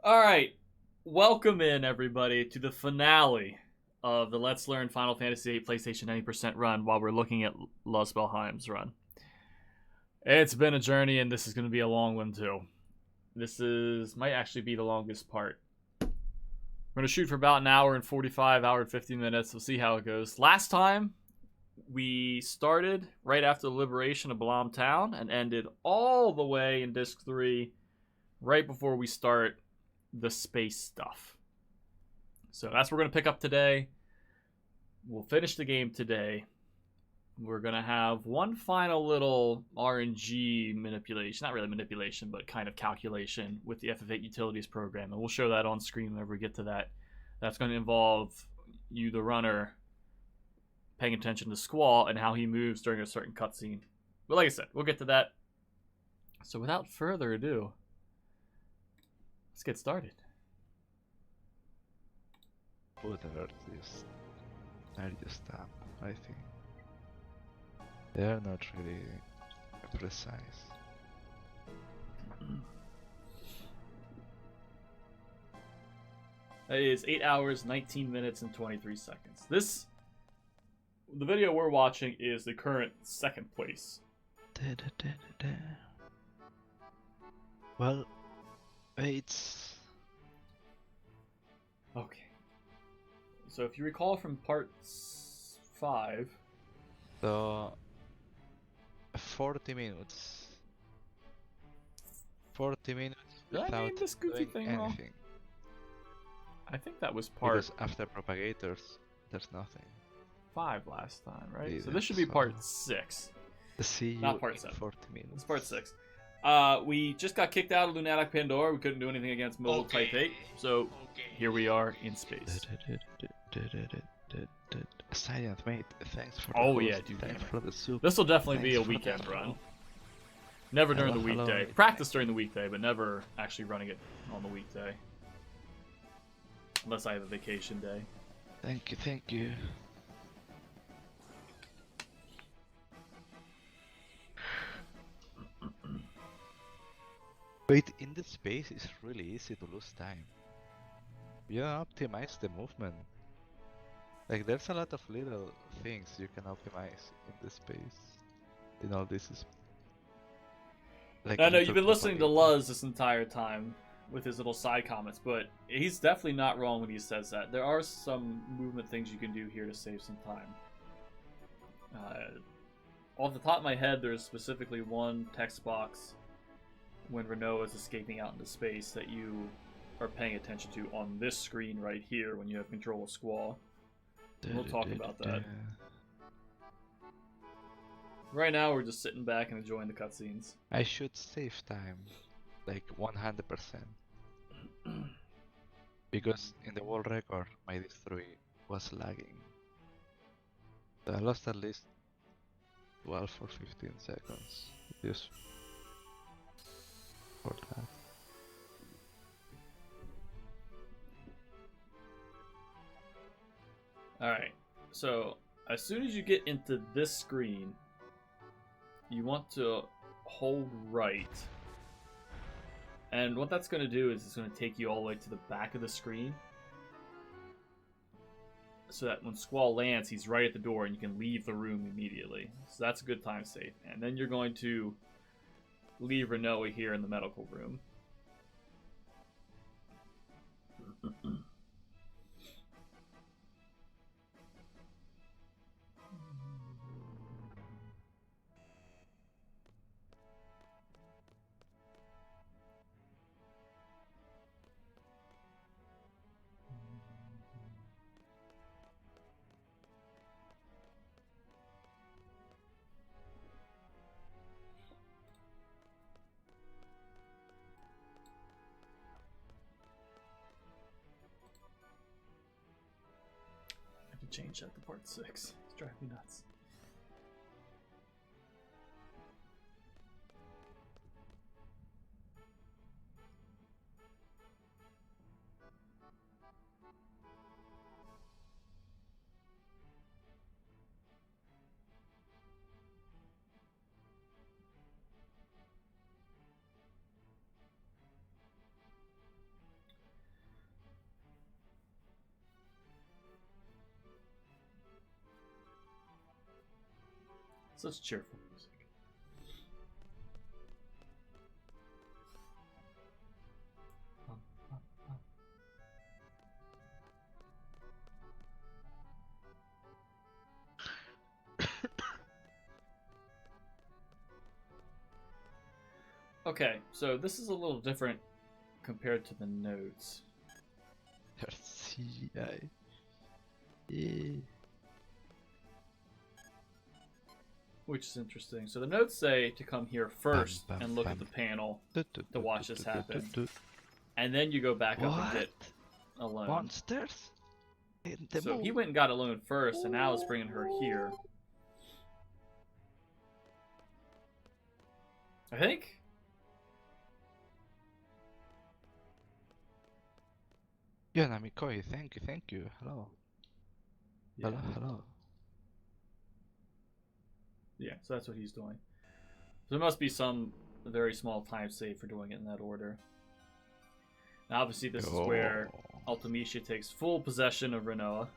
All right, welcome in everybody to the finale of the Let's Learn Final Fantasy VIII PlayStation 90% run while we're looking at Luzbelheim's run. It's been a journey and this is going to be a long one too. Might actually be the longest part. We're going to shoot for about an hour and 45, hour and 50 minutes. We'll see how it goes. Last time, we started right after the liberation of Balam Town and ended all the way in Disc 3 right before we start the space stuff. So that's what we're going to pick up today. We'll finish the game today. We're going to have one final little RNG manipulation, not really manipulation, but kind of calculation with the FF8 Utilities program. And we'll show that on screen whenever we get to that. That's going to involve you, the runner, paying attention to Squall and how he moves during a certain cutscene. But like I said, we'll get to that. So without further ado, let's get started. Whatever this are just up, I think. They are not really precise. It is 8 hours, 19 minutes, and 23 seconds. The video we're watching is the current second place. Well, it's... Okay. So if you recall from part 5... So... 40 minutes. 40 minutes Did I without name this goofy doing thing anything. wrong? I think that was part Because after propagators, there's nothing. 5 last time, right? Yeah, So this should be so- part 6. See you Not part in 7. 40 minutes. It's part 6. We just got kicked out of Lunatic Pandora. We couldn't do anything against Mobile Type 8. So here we are in space. Silent mate, thanks for Oh, the yeah, host, dude, thanks damn it. for the soup. This will definitely be a Thanks for weekend the- run. Never during the Hello, weekday. hello. Practice during the weekday, but never actually running it on the weekday. Unless I have a vacation day. Thank you, thank you. Wait, in the space it's really easy to lose time. You optimize the movement. Like there's a lot of little things you can optimize in the space. In all this is like I know little you've been listening to propagator. Luz this entire time with his little side comments, but he's definitely not wrong when he says that. There are some movement things you can do here to save some time. Off the top of my head, there's specifically one text box when Renault is escaping out into space that you are paying attention to on this screen right here when you have control of Squall. We'll talk about that. Right now, we're just sitting back and enjoying the cutscenes. I should save time, like 100%. Because in the world record, my D3 was lagging. So I lost at least 12 or 15 seconds just for that. Alright, so as soon as you get into this screen, you want to hold right. And what that's going to do is it's going to take you all the way to the back of the screen. So that when Squall lands, he's right at the door and you can leave the room immediately. So that's a good time save. And then you're going to leave Renault here in the medical room. I have to change that to part 6. It's driving me nuts. Such cheerful music. Okay, so this is a little different compared to the notes. CGI. Yeah. Which is interesting. So the notes say to come here first and look at the panel to watch this happen. And then you go back up and get Alone. Monsters? In the So moon. he went and got Alone first, and now it's bringing her here. I think. Yeah, Namikoi, thank you. Hello. Yeah. Hello. Yeah, so that's what he's doing. So there must be some very small time save for doing it in that order. Now, obviously, this is where Ultimecia takes full possession of Renoa.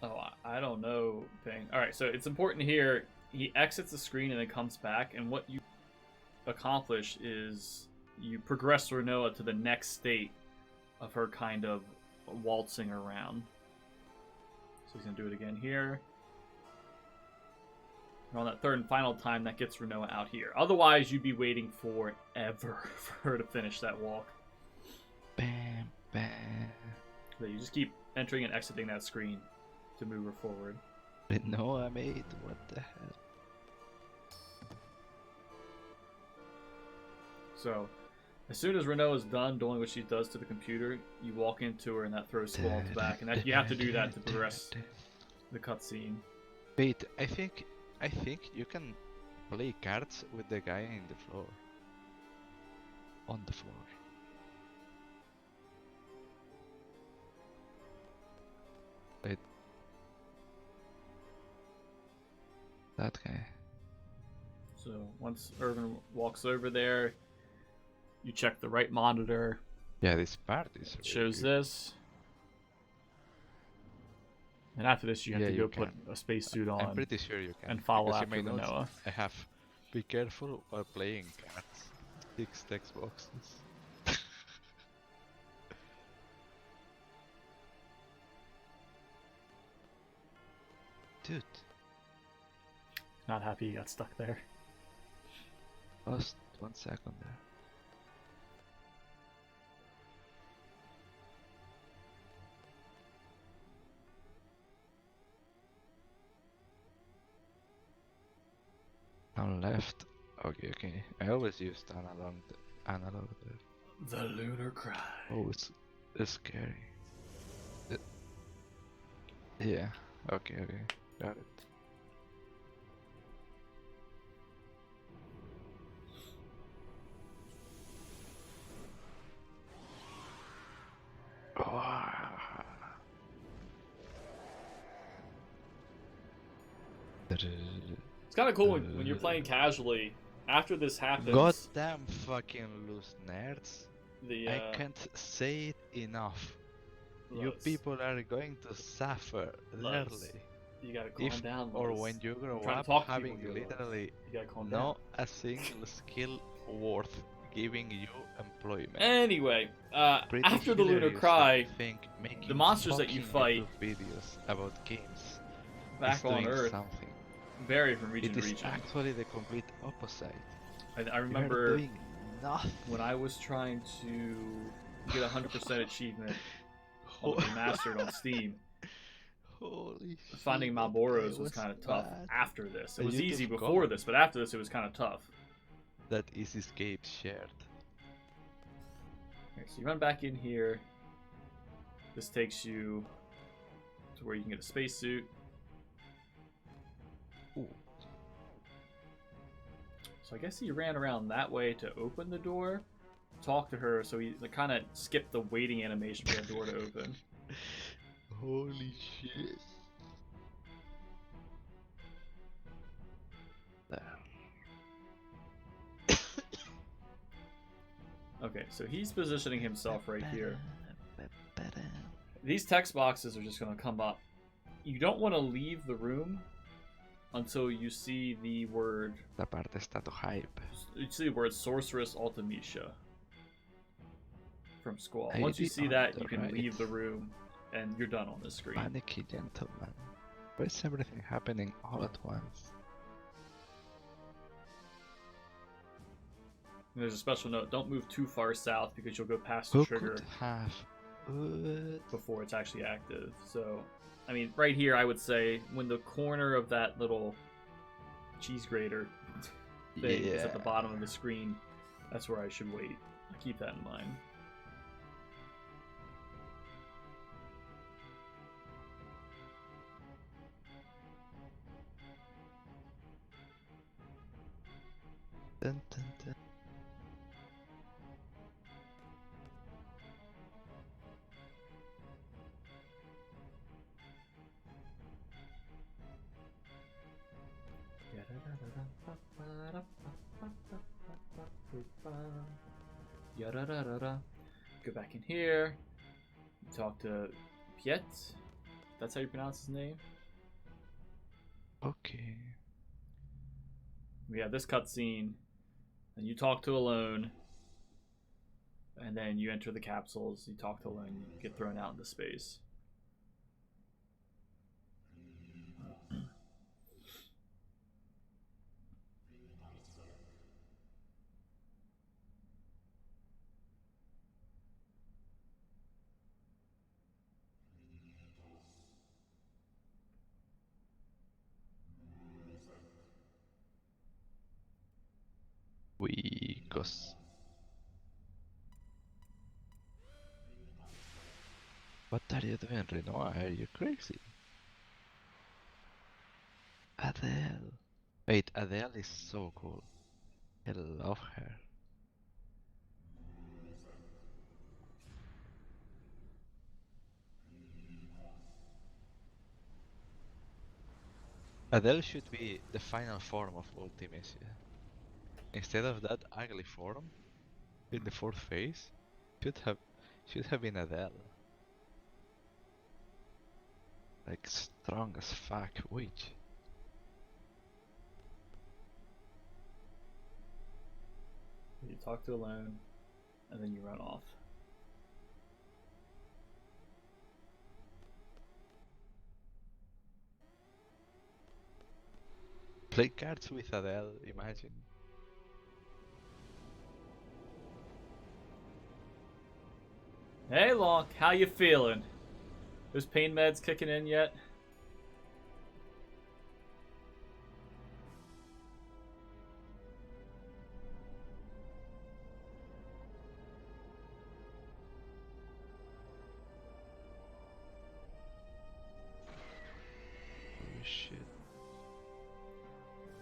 Oh, I don't know, Ping. Alright, so it's important here. He exits the screen and then comes back, and what you accomplish is you progress Renoa to the next state of her kind of waltzing around. So he's going to do it again here. And on that third and final time, that gets Renoa out here. Otherwise, you'd be waiting forever for her to finish that walk. Bam, bam. But you just keep entering and exiting that screen to move her forward. Renoa, mate, what the hell? So, as soon as Renoa is done doing what she does to the computer, you walk into her and that throws Squall to back, and that you have to do that to progress the cutscene. Wait, I think you can play cards with the guy in the floor. On the floor. Wait. That guy. So once Irvin walks over there, you check the right monitor. Yeah, this part is really shows good. this. And after this, you have to go put a spacesuit on. I'm pretty sure you can. And follow because after you may Renoa. notice I have be careful while playing cards. 6 text boxes. Dude. Not happy you got stuck there. Lost 1 second there. On left. Okay. I always used analog there. The Lunar Cry. Oh, it's scary. Yeah. Okay. Got it. It's kind of cool when you're playing casually. After this happens, Goddamn fucking loose nerds. the I can't say it enough. You people are going to suffer rarely. You gotta calm down. Or Luz. when you grow trying to up talk to having people here, Luz. literally You gotta calm down. not a single skill worth giving you employment. Anyway, Pretty after the Lunar hilarious Cry, to think making the monsters that you fucking fight YouTube videos about games back is on doing Earth something. vary from region It to is region. actually the complete opposite. I You're remember doing nothing. when I was trying to get 100% achievement on the remastered on Steam. Holy Finding shit, Malboros that was kind of tough bad. after this. It The was YouTube easy before comment. this, but after this it was kind of tough. That is escape shared. Okay, so you run back in here. This takes you to where you can get a spacesuit. Ooh. So I guess he ran around that way to open the door, talk to her, so he kind of skipped the waiting animation for the door to open. Holy shit. There. Okay, so he's positioning himself right here. These text boxes are just going to come up. You don't want to leave the room until you see the word. La parte está to hype. You see the word Sorceress Ultimecia from Squall. Maybe Once you see on that, the you can right. leave the room and you're done on this screen. Panicky gentleman. Why is everything happening all at once? And there's a special note: don't move too far south because you'll go past the Who trigger could have before it's actually active. So, I mean, right here, I would say when the corner of that little cheese grater thing is at the bottom of the screen, that's where I should wait. I'll keep that in mind. Dun, dun, dun. Go back in here. Talk to Piet. That's how you pronounce his name. Okay. We have this cutscene, and you talk to Alone, and then you enter the capsules. You talk to Alone, you get thrown out into space. Weakos. What are you doing, Renoir? Are you crazy? Adele. Wait, Adele is so cool. I love her. Adele should be the final form of Ultimacia. Instead of that ugly form in the fourth phase, should have been Adele. Like strong as fuck witch. You talk to Alone, and then you run off. Play cards with Adele, imagine. Hey, Lonk, how you feeling? Those pain meds kicking in yet? Holy shit.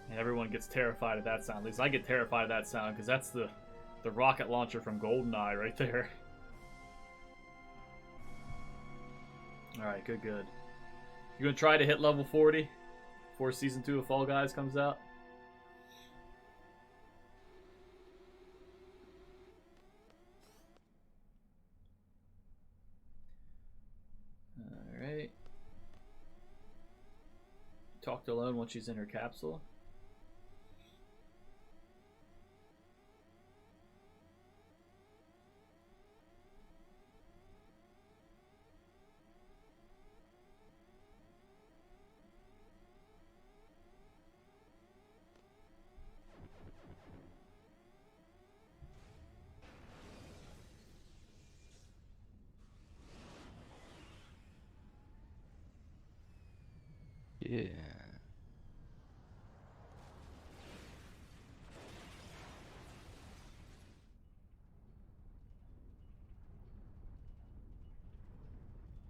And everyone gets terrified of that sound. At least I get terrified of that sound because that's the rocket launcher from GoldenEye right there. Alright, good. You gonna try to hit level 40 before Season 2 of Fall Guys comes out? Alright. Talk to Alone once she's in her capsule. Yeah.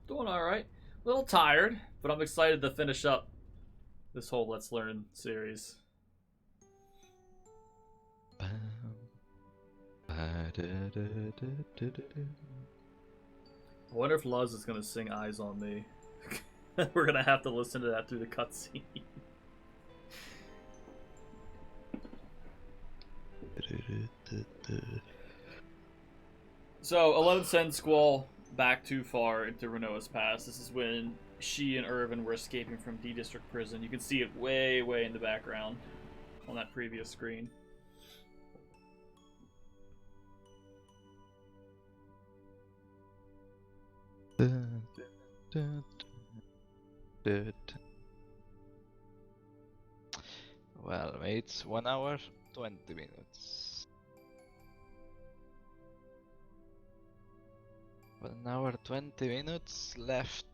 Doing alright. A little tired, but I'm excited to finish up this whole Let's Learn series. I wonder if Luz is gonna sing "Eyes on Me." We're gonna have to listen to that through the cutscene. So 11 sends Squall back too far into Renoa's Pass. This is when she and Irvin were escaping from D District Prison. You can see it way, way in the background on that previous screen. Well, it's 1 hour 20 minutes. 1 hour 20 minutes left.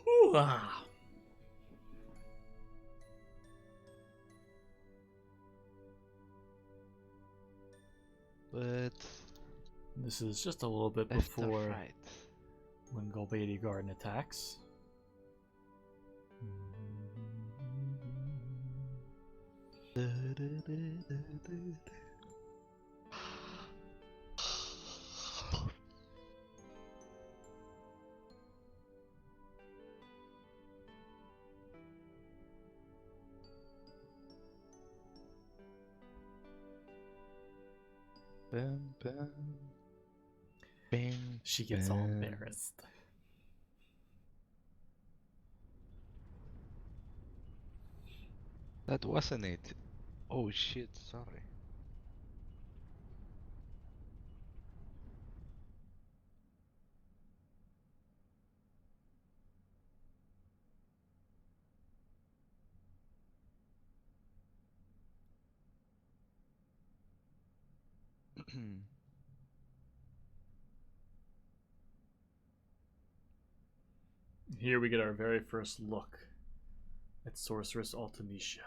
Ooh, ah. But This is just a little bit left or before right? when Golbady Garden attacks. Bam, bam. Bing, She gets all bam. embarrassed. That wasn't it. Oh shit, sorry. Here we get our very first look at Sorceress Ultimecia.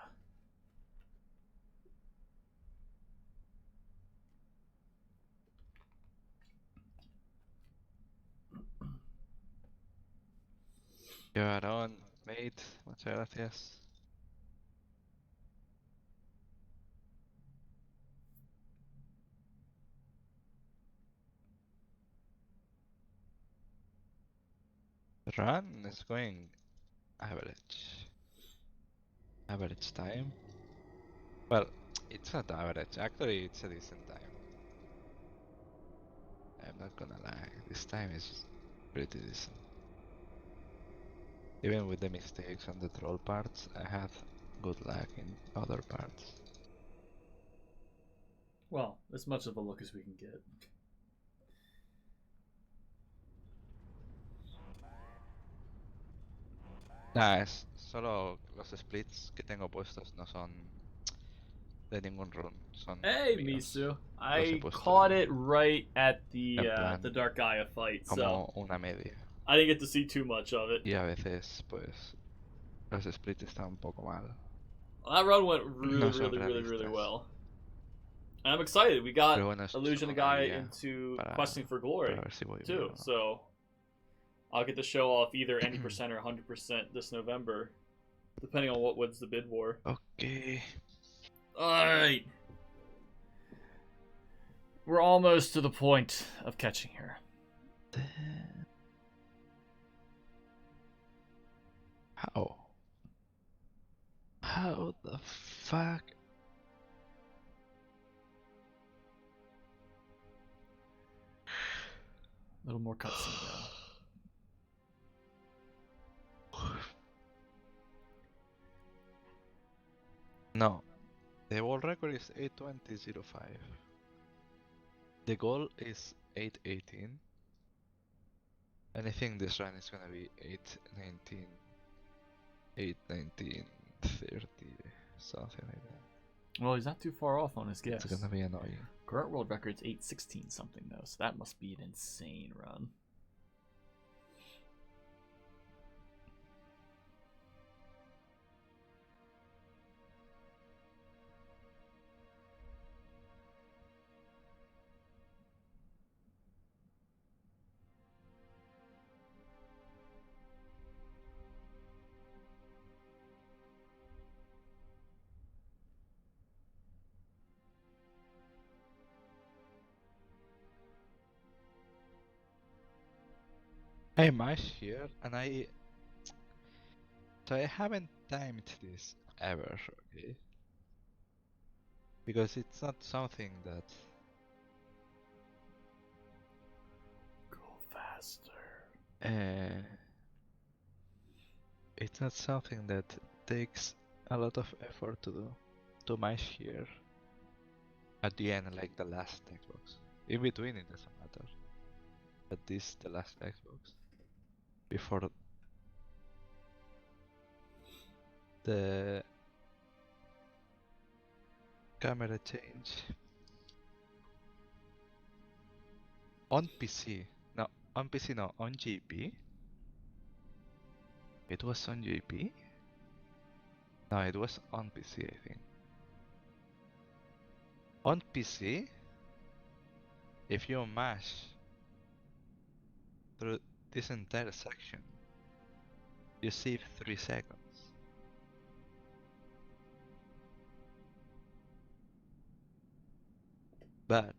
You're on, mate. Muchas gracias. Run is going average. Average time. Well, it's not average. Actually, it's a decent time. I'm not gonna lie. This time is pretty decent. Even with the mistakes on the troll parts, I had good luck in other parts. Well, as much of a look as we can get. Nah, es solo los splits que tengo puestos no son de ningún run, son Hey, míos. Misu. Los he I puesto caught it right at en the plan Dark Gaia fight, so como una media. I didn't get to see too much of it. Y a veces, pues, los splits están un poco mal. That run went No really, son really, really, really realistas. well. And I'm excited. We got Pero bueno, es Illusion solo of Gaia una guía into para, Questing for Glory, para ver si voy bien too. o no. So I'll get to show off either any percent or 100% this November, depending on what wins the bid war. Okay. Alright. We're almost to the point of catching her. How? How the fuck? A little more cutscene though. No. The world record is 8:20.05. The goal is 8:18. And I think this run is gonna be 8:19. 8:19.30. Something like that. Well, he's not too far off on his guess. It's gonna be annoying. Current world record's 8:16 something though, so that must be an insane run. I mash here and so I haven't timed this ever, okay? Because it's not something that Go faster. it's not something that takes a lot of effort to do. To mash here at the end, like the last Xbox. In between it doesn't matter. But this the last Xbox. Before the camera change. On PC. No, on PC no, on JP. It was on JP? No, it was on PC, I think. On PC, if you mash through this entire section, you save 3 seconds. But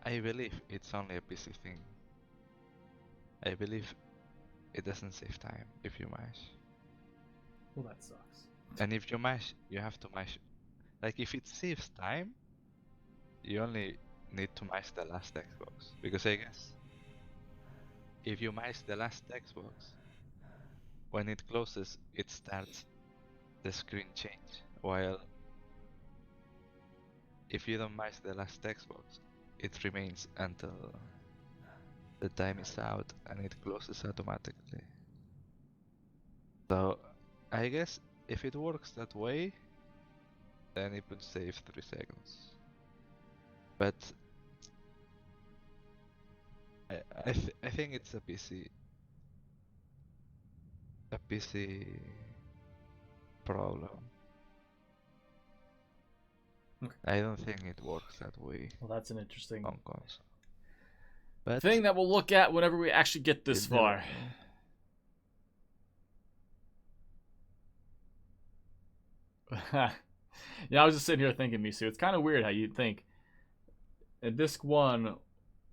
I believe it's only a PC thing. I believe it doesn't save time if you mash. Well, that sucks. And if you mash, you have to mash. Like if it saves time, you only need to mash the last Xbox. Because I guess if you mash the last Xbox, when it closes, it starts the screen change. While if you don't mash the last Xbox, it remains until the time is out and it closes automatically. So I guess if it works that way, then it would save 3 seconds. But I think it's a PC problem. Okay. I don't think it works that way Well, that's an interesting on console. But thing that we'll look at whenever we actually get this far. Yeah, I was just sitting here thinking, Misu, it's kind of weird how you'd think at disc 1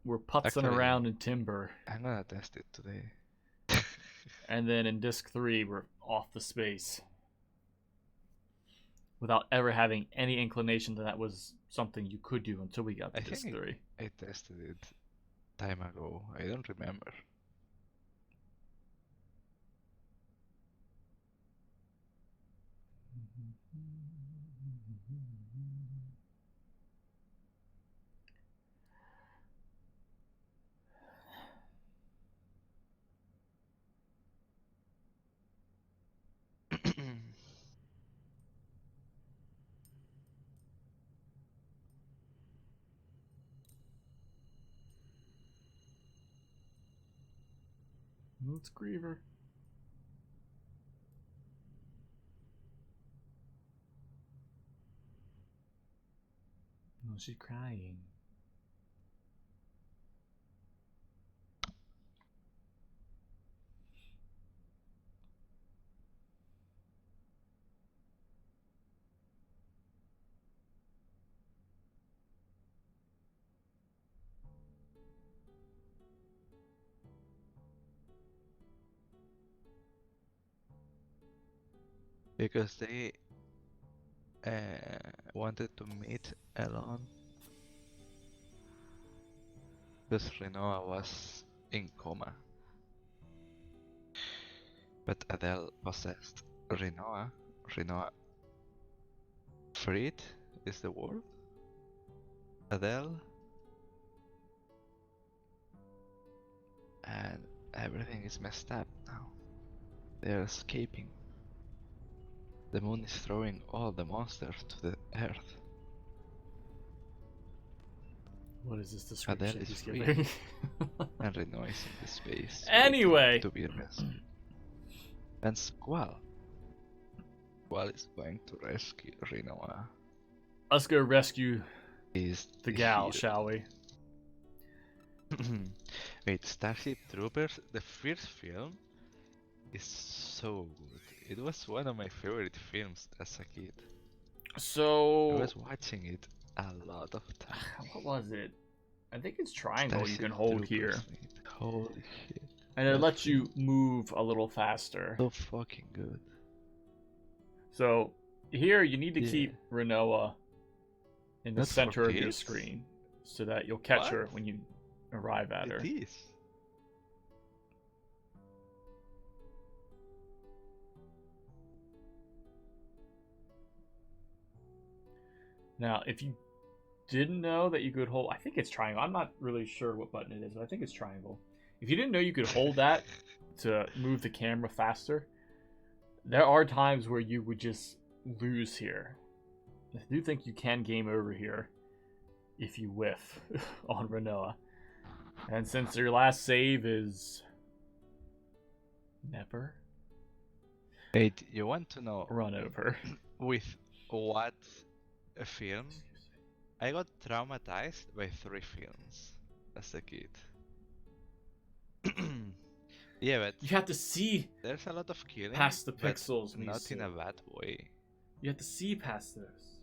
we're putzing Actually, around in timber, I'm gonna test it today. and then in disc 3 we're off the space without ever having any inclination that was something you could do until we got to disc 3. I tested it time ago. I don't remember. It's Griever. No, she's crying. Because they wanted to meet Elon. Because Renoa was in coma. But Adele possessed Renoa. Renoa freed is the word. Adele. And everything is messed up now. They are escaping. The moon is throwing all the monsters to the earth. What is this description Adele is he's free. giving? And Renoa is in the space. Anyway. To be rescued. And Squall. Squall is going to rescue Renoa. Let's go rescue He's the gal, hero. shall we? Wait, Starship Troopers, the first film is so good. It was one of my favorite films as a kid. So I was watching it a lot of times. what was it? I think it's triangle you Starship can hold Troopers, here. mate. Holy shit. And it That lets you feels move a little faster. so fucking good. So here you need to Yeah. keep Renoa in the Not for center of your kids? screen so that you'll catch What? her when you arrive at her. It is. Now, if you didn't know that you could hold, I think it's triangle. I'm not really sure what button it is, but I think it's triangle. If you didn't know you could hold that to move the camera faster, there are times where you would just lose here. I do think you can game over here if you whiff on Renoa. And since your last save is never Wait, you want to know run over. with what a film? I got traumatized by 3 films as a kid. Yeah, but You have to see there's a lot of killing, past the but pixels, not in Misu. a bad way. You have to see past this.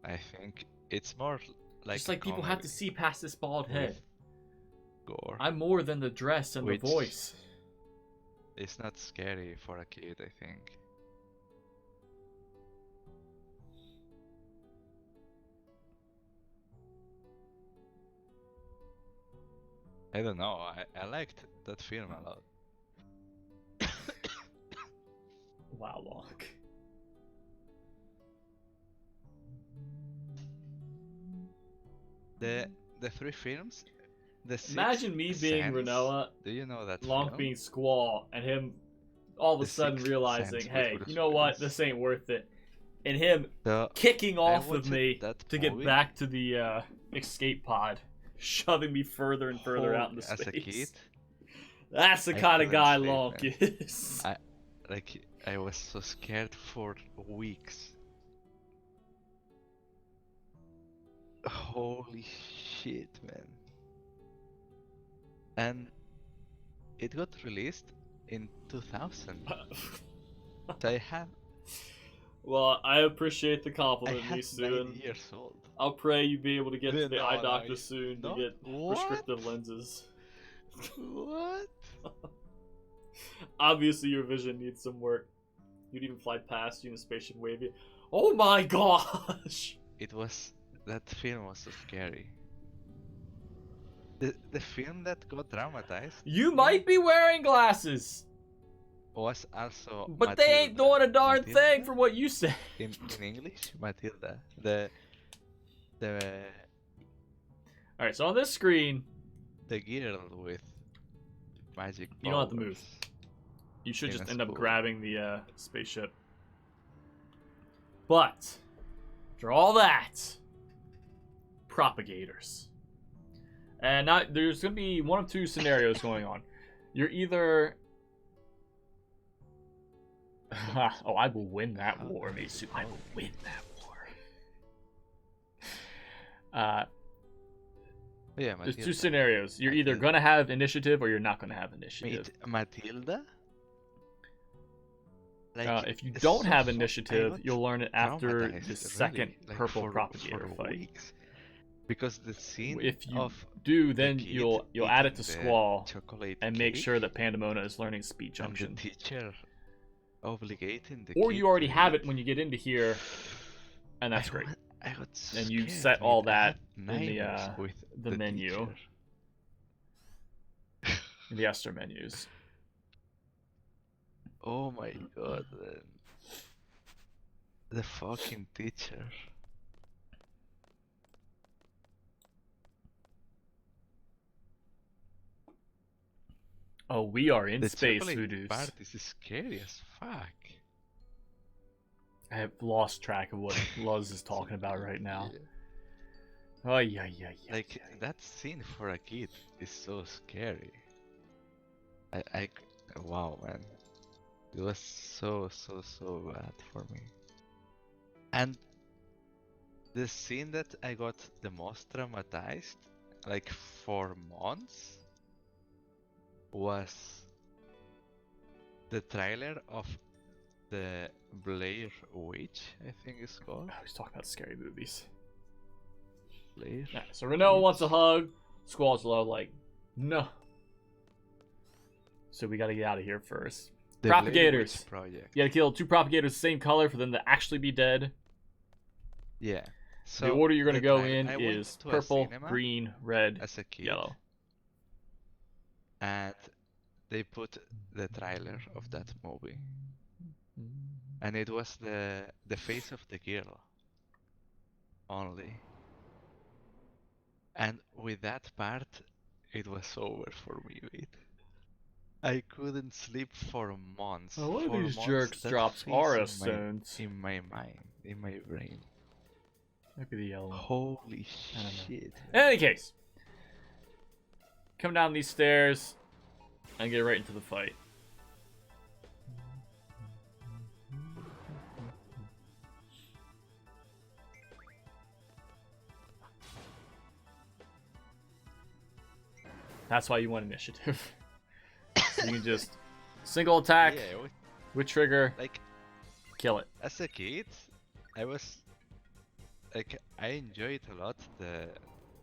I think it's more like Just like people have to see past this bald head. gore. I'm more than the dress and Which- the voice. It's not scary for a kid, I think. I don't know, I liked that film a lot. Wow, Locke. The 3 films, the Sixth Imagine me being Sense, Renoa, do you know that Lonk film? being Squall, and him all of a The sudden Sixth realizing, Sense with hey, Bruce you know what, Willis. this ain't worth it. And him So, kicking off of watched me that to get movie. back to the escape pod, shoving me further and further out into as space. a kid, That's the I kind of couldn't guy sleep, Lonk man. is. I was so scared for weeks. Holy shit, man. And it got released in 2000. So I had Well, I appreciate the I compliment, had Misu, 9 and years old. I'll pray you be able to get to No, the eye no, doctor it's soon to not- get What? prescriptive lenses. What? Obviously, your vision needs some work. You'd even fly past you in a spaceship wavy. Oh my gosh! That film was so scary. The film that got dramatized You might be wearing glasses, was also but they ain't Matilda. doing a darn Matilda? thing for what you say. in English, Matilda. The Alright, so on this screen, girl with magic powers. You don't have to move. you should In just a end up school. grabbing the spaceship. But, after all that, propagators. And now there's going to be one of two scenarios going on. You're either... oh, I will win that war, Misu. I will win that war. Yeah, There's Matilda. two scenarios. You're either Matilda. going to have initiative or you're not going to have initiative. Matilda? If you it's don't so have fu- I initiative, got you'll learn it after traumatized, the second really, purple for propagator fight. weeks. Because the scene If you of do, the then kid you'll add it eating to the Squall chocolate and make cake sure that Pandemona is learning speech and the junction. teacher obligating the Or kid you already to have eat. it when you get into here, and that's I great. I got And you scared, set all man. I had that in the, nightmares with the menu. teacher. In the Esther menus. Oh my god, man. The fucking teacher. Oh, we are in The space, chocolate Hoodoos. part is scary as fuck. I have lost track of what Luz is talking about right now. Oh, yeah. Like, that scene for a kid is so scary. Wow, man. It was so bad for me. And the scene that I got the most traumatized, like for months, was the trailer of the Blair Witch, I think it's called. I was talking about scary movies. Blair. Yeah, so Renault wants a Witch. hug. Squall's low, like, no. So we gotta get out of here first. The Propagators. Project. You gotta kill 2 propagators the same color for them to actually be dead. Yeah. So the order you're gonna go in I is went to a purple, cinema green, red, as a kid, yellow. and they put the trailer of that movie, and it was the face of the girl only. And with that part, it was over for me, mate. I couldn't sleep for months. Oh, one of For these months, jerks that drops face aura stones. in my mind, in my brain. Maybe the yellow. Holy I don't know. shit. In any case, come down these stairs and get right into the fight. That's why you want initiative. So you can just single attack Yeah, with trigger, like kill it. as a kid, I was like I enjoyed a lot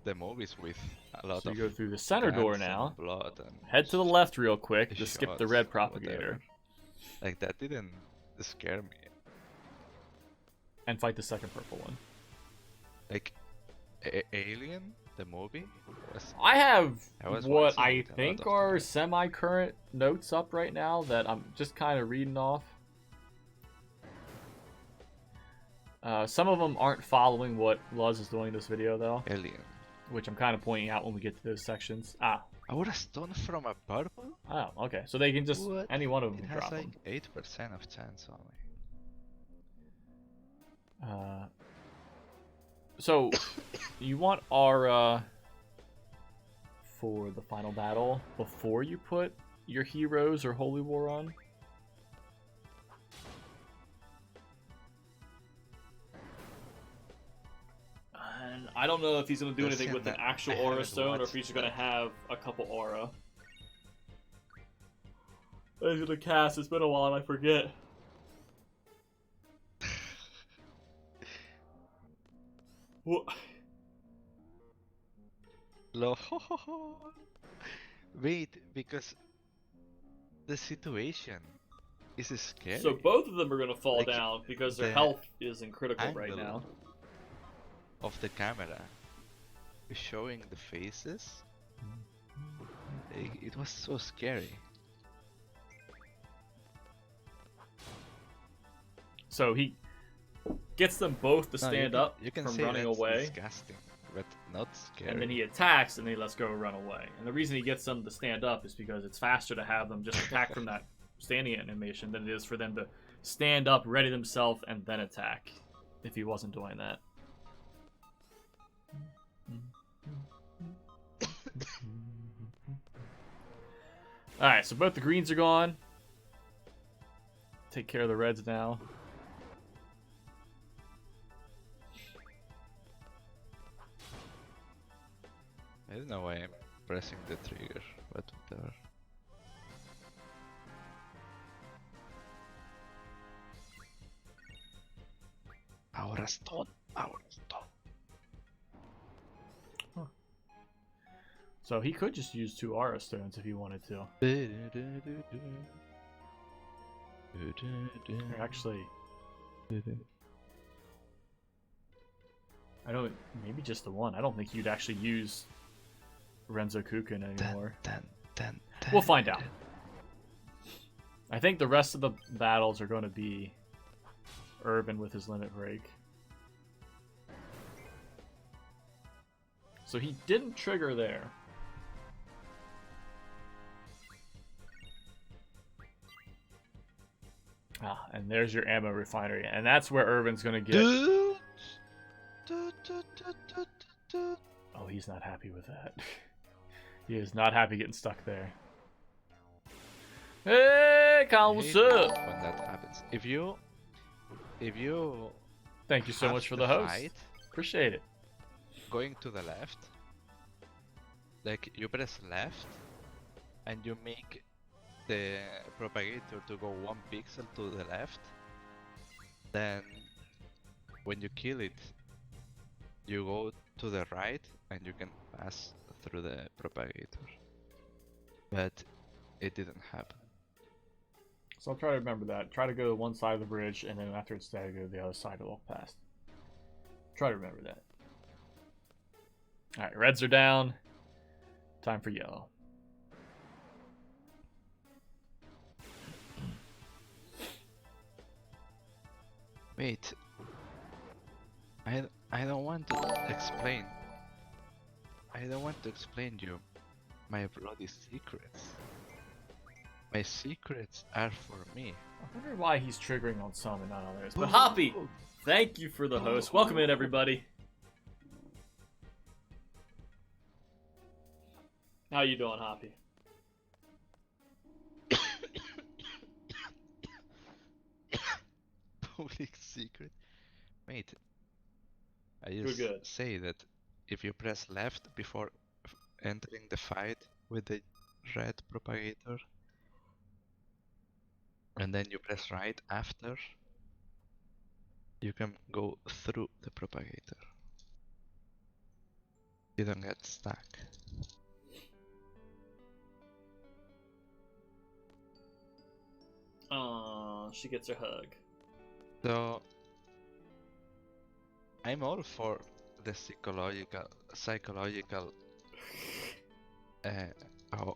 the movies with a lot So of you go through the center door guns and now. blood and Head to the left real quick to skip the shots red and propagator. whatever. Like that didn't scare me. And fight the second purple one. Like Alien, the movie was. I have was what watching I it a lot think of are times. semi-current notes up right now that I'm just kind of reading off. Some of them aren't following what Luz is doing in this video, though, Alien. which I'm kind of pointing out when we get to those sections. Ah, I would have stone from a purple? oh, okay. So they can just, What? any one of It them has drop like them. 8% of chance only. So, you want Aura for the final battle before you put your heroes or Holy War on? And I don't know if he's going to do That's anything with an that actual I Aura haven't Stone or if watched he's just going to that. have a couple Aura. He's going to cast. It's been a while and I forget. What? Wait, because the situation is scary. So both of them are going to fall Like, down because their the health is in critical right angle now. of the camera showing the faces, it was so scary. So he gets them both to No, stand up you can from say running that's away. disgusting, but not scary. And then he attacks and he lets go run away. And the reason he gets them to stand up is because it's faster to have them just attack from that standing animation than it is for them to stand up, ready themselves, and then attack if he wasn't doing that. Alright, so both the greens are gone. Take care of the reds now. I don't know why I'm pressing the trigger, but whatever. Aura stone, aura stone. So he could just use 2 Aura Stones if he wanted to. Or actually, I don't. Maybe just the one. I don't think you'd actually use Renzo Kukin anymore. We'll find out. I think the rest of the battles are going to be Urban with his limit break. So he didn't trigger there. Ah, and there's your ammo refinery, and that's where Urban's gonna get. Oh, he's not happy with that. He is not happy getting stuck there. Hey, Colin, what's up? When that happens, if you Thank you so have much for the the host. fight, Appreciate it. going to the left, like you press left, and you make the propagator to go 1 pixel to the left, then when you kill it, you go to the right and you can pass through the propagator. But it didn't happen. So I'll try to remember that. Try to go to one side of the bridge, and then after it's dead, go to the other side to walk past. Try to remember that. Alright, reds are down. Time for yellow. Wait. I don't want to explain. I don't want to explain you my bloody secrets. My secrets are for me. I wonder why he's triggering on some and not others. But Hoppy, thank you for the host. Welcome in, everybody. How you doing, Hoppy? Public secret. Wait. I You're just good. say that if you press left before entering the fight with the red propagator, and then you press right after, you can go through the propagator. You don't get stuck. Oh, she gets her hug. So I'm all for the psychological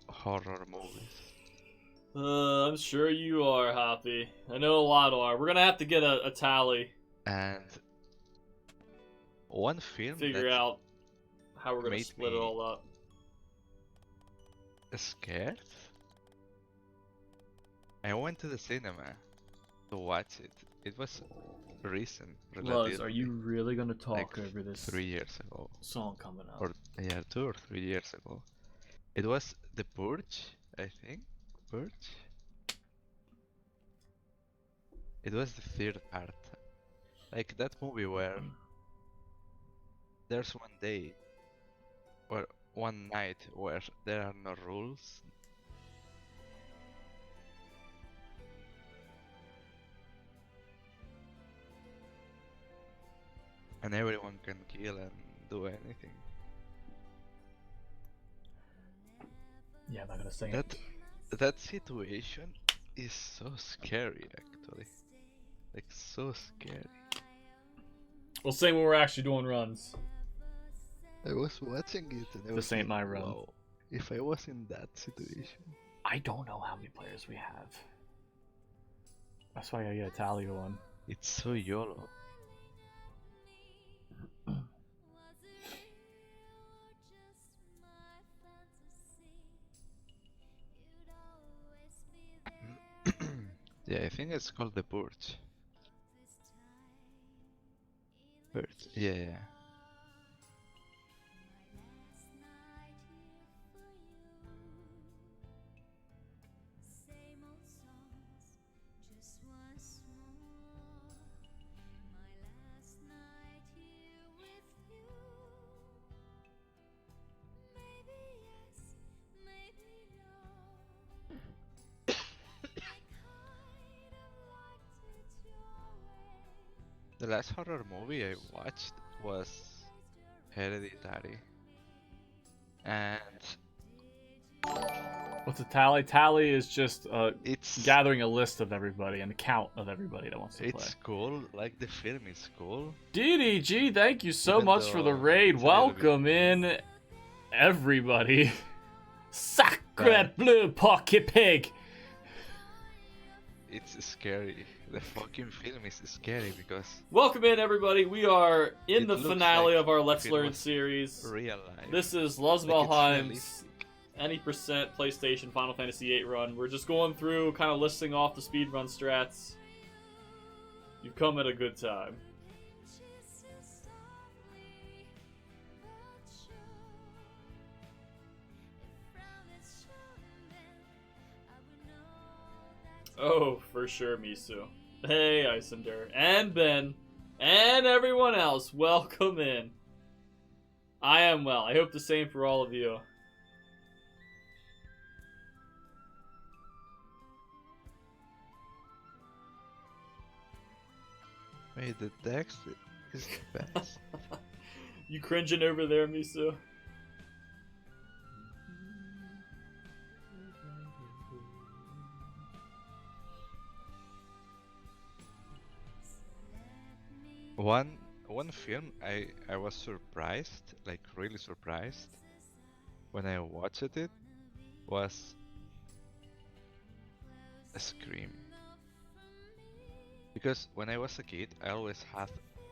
horror movies. I'm sure you are, Hoppy. I know a lot are. We're gonna have to get a tally. And one film Figure that out how we're gonna made split it me all up. scared. I went to the cinema to watch it. It was recent, relatively. Luz, are you really gonna talk like over this 3 years ago, song coming up? or yeah, 2 or 3 years ago. It was The Purge, I think. Purge. It was the third part. Like that movie where there's one day or one night where there are no rules. And everyone can kill and do anything. Yeah, I'm not gonna sing That it. that situation is so scary, actually. Like so scary. We'll sing when we're actually doing runs. I was watching it and I was This ain't my run. wow, if I was in that situation. I don't know how many players we have. That's why I gotta get a tally going. It's so YOLO. Yeah, I think it's called The Purge. Purge, yeah. The last horror movie I watched was Hereditary. And What's a tally? Tally is just it's gathering a list of everybody and a count of everybody that wants to play. it's cool, like the film is cool. DDG, thank you so Even much for the though raid. it's a little Welcome in, everybody. Sacre But- bleu, pocket pig. It's scary. The fucking film is scary because Welcome in, everybody. We are in It the looks finale like of our Let's it Learn was series. real life. This is Like, it's Luzbelheim's realistic. any percent PlayStation Final Fantasy VIII run. We're just going through, kind of listing off the speedrun strats. You've come at a good time. Oh, for sure, Misu. Hey, Icinder. And Ben. And everyone else. Welcome in. I am well. I hope the same for all of you. Wait, the text is the best. You cringing over there, Misu? one film I was surprised, like really surprised, when I watched it was Scream. Because when I was a kid, I always had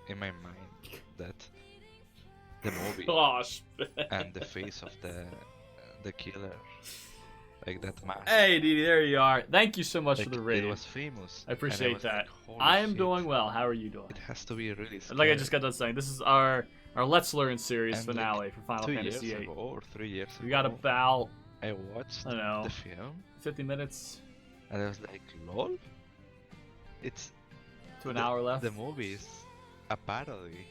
in my mind that the movie Gosh. and the face of the killer, like that mask. Hey, Didi, there you are. Thank you so much Like, for the it raid. was famous. I and appreciate was that. Like, holy I am shit, doing well. How are you doing? It has to be really scary. Like I just got done saying, this is our Let's Learn series And finale for Final 2 Fantasy years VIII. ago or 3 years ago, We got about, I watched I don't know, the film 50 minutes and I was like, lol? It's to an hour left. The movie is a parody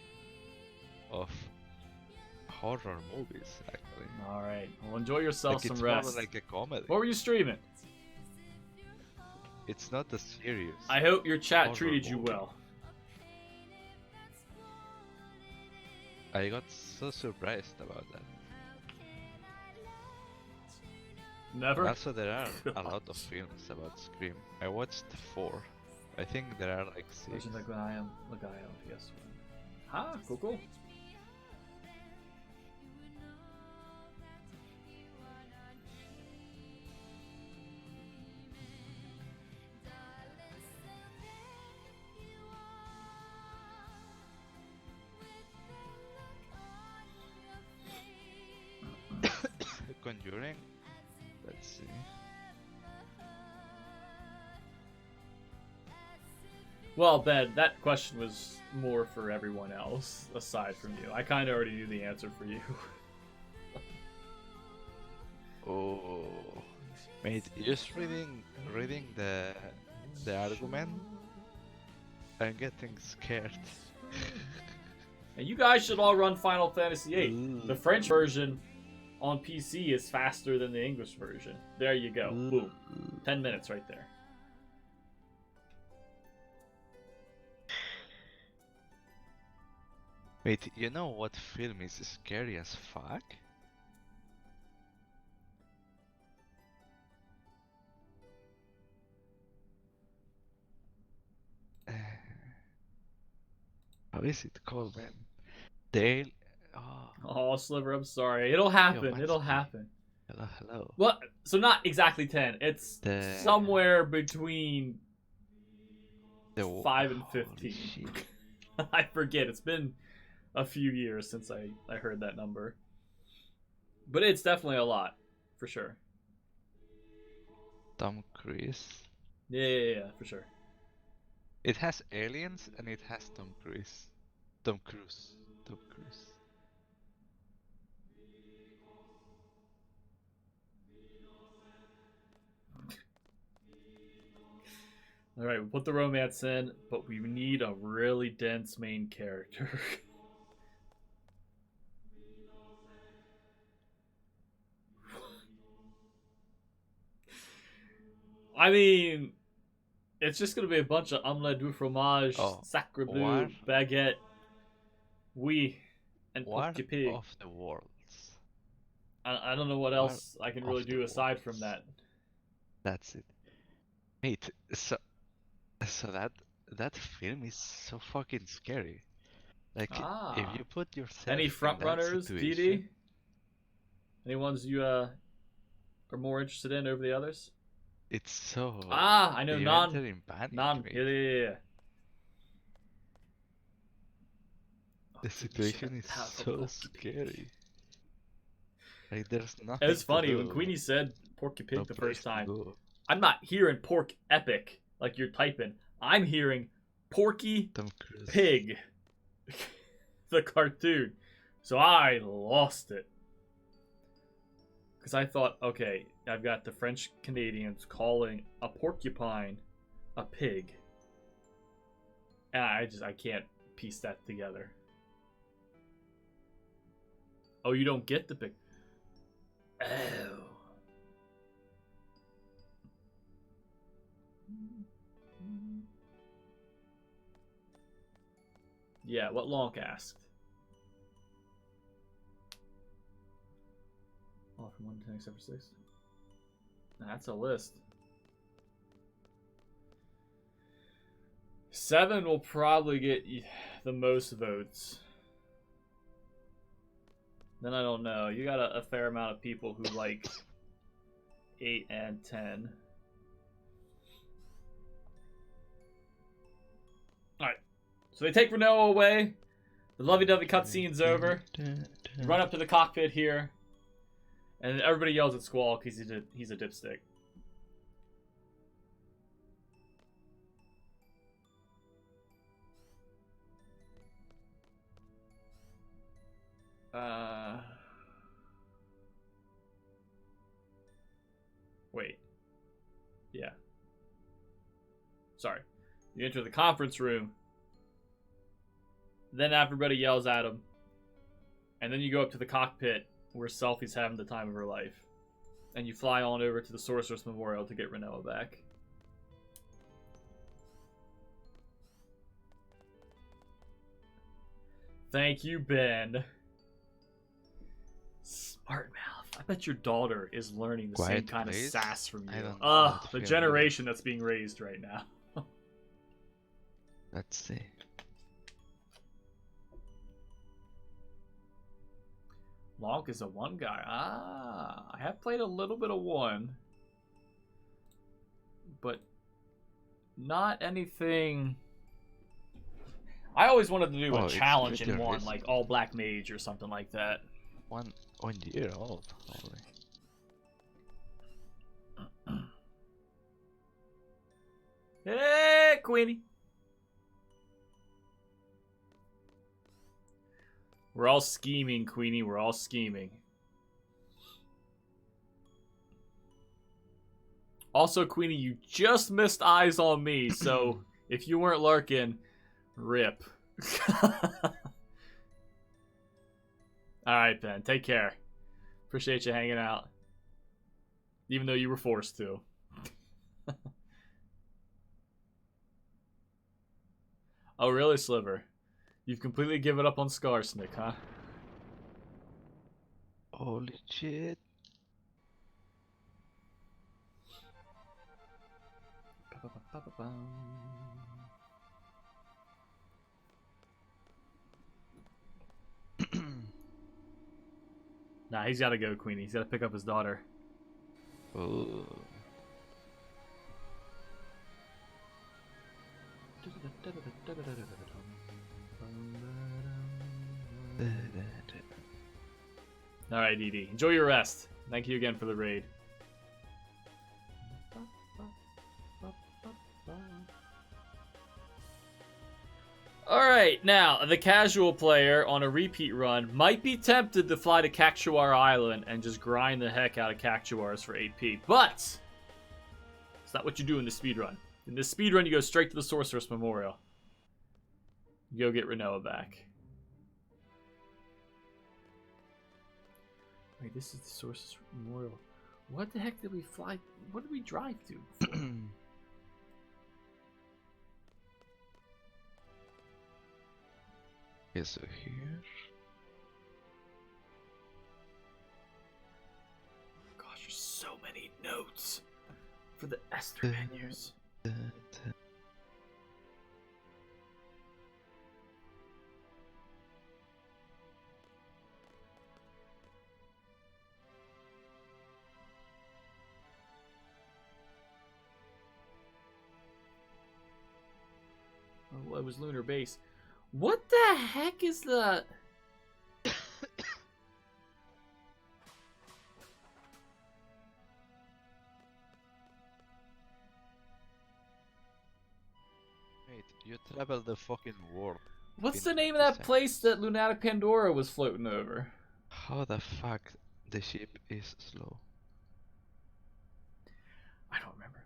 of horror movies, actually. All right. Well, enjoy yourself Like, some it's rest. more like a comedy. What were you streaming? It's not a serious. I hope your chat horror treated you movie. well. I got so surprised about that. Never? And also, there are a lot of films about Scream. I watched 4. I think there are like 6. Legend like when I am, yes. Ah, cool, cool. Conjuring. Let's see. Well, Ben, that question was more for everyone else aside from you. I kind of already knew the answer for you. Oh, mate, just reading the argument, I'm getting scared. And you guys should all run Final Fantasy VIII. The French version on PC is faster than the English version. There you go. Boom. 10 minutes right there. Wait, you know what film is scary as fuck? How is it called, man? Dale. Oh, Sliver, I'm sorry. It'll happen. It'll happen. Hello. What? So not exactly 10. It's somewhere between 5 and 15. I forget. It's been a few years since I heard that number. But it's definitely a lot, for sure. Tom Cruise. Yeah, for sure. It has aliens and it has Tom Cruise. Tom Cruise. Alright, we'll put the romance in, but we need a really dense main character. I mean, it's just gonna be a bunch of omelette du fromage, sacre bleu, baguette, oui, and porky pig. War of the Worlds. I don't know what else I can really do aside from that. That's it. Mate, so that film is so fucking scary. Like, if you put yourself any front runners, DD? Any ones you are more interested in over the others? It's so. I know non. Yeah. The situation is so scary. Like, there's nothing. It's funny when Queenie said Porky Pig the first time. I'm not hearing Pork Epic like you're typing. I'm hearing Porky Pig, the cartoon. So I lost it. Because I thought, okay, I've got the French Canadians calling a porcupine a pig. And I can't piece that together. Oh, you don't get the pig. Oh. Yeah, what Lonk asked. Oh, from 1 to 10 except for 6. That's a list. 7 will probably get the most votes, then I don't know. You got a fair amount of people who like 8 and 10. Alright. So they take Renault away. The lovey-dovey cutscene's over. You run up to the cockpit here. And everybody yells at Squall because he's a dipstick. Wait. Yeah. Sorry. You enter the conference room. Then everybody yells at him. And then you go up to the cockpit where Selfie's having the time of her life. And you fly on over to the Sorceress Memorial to get Renoa back. Thank you, Ben. Smart mouth. I bet your daughter is learning the same kind of sass from you. Ugh, the generation that's being raised right now. Let's see. Lonk is a 1 guy. Ah, I have played a little bit of 1. But not anything... I always wanted to do a challenge in 1, like all black mage or something like that. 1 year old, probably. Hey, Queenie. We're all scheming, Queenie. We're all scheming. Also, Queenie, you just missed eyes on me, so if you weren't lurking, rip. Alright, Ben. Take care. Appreciate you hanging out. Even though you were forced to. Oh, really, Sliver? You've completely given up on Scarsnick, huh? Holy shit. Nah, he's gotta go, Queenie. He's gotta pick up his daughter. Oh. Alright, Edie. Enjoy your rest. Thank you again for the raid. Alright, now, the casual player on a repeat run might be tempted to fly to Cactuar Island and just grind the heck out of Cactuars for AP, but it's not what you do in the speedrun. In the speedrun, you go straight to the Sorceress Memorial. You go get Renoa back. Wait, this is the Sorceress Memorial. What the heck did we fly? What did we drive to before? Okay, so here. Gosh, there's so many notes for the Esther menus. Oh, it was Lunar Base. What the heck is the... Wait, you travel the fucking world. What's the name of that place that Lunatic Pandora was floating over? How the fuck the ship is slow? I don't remember.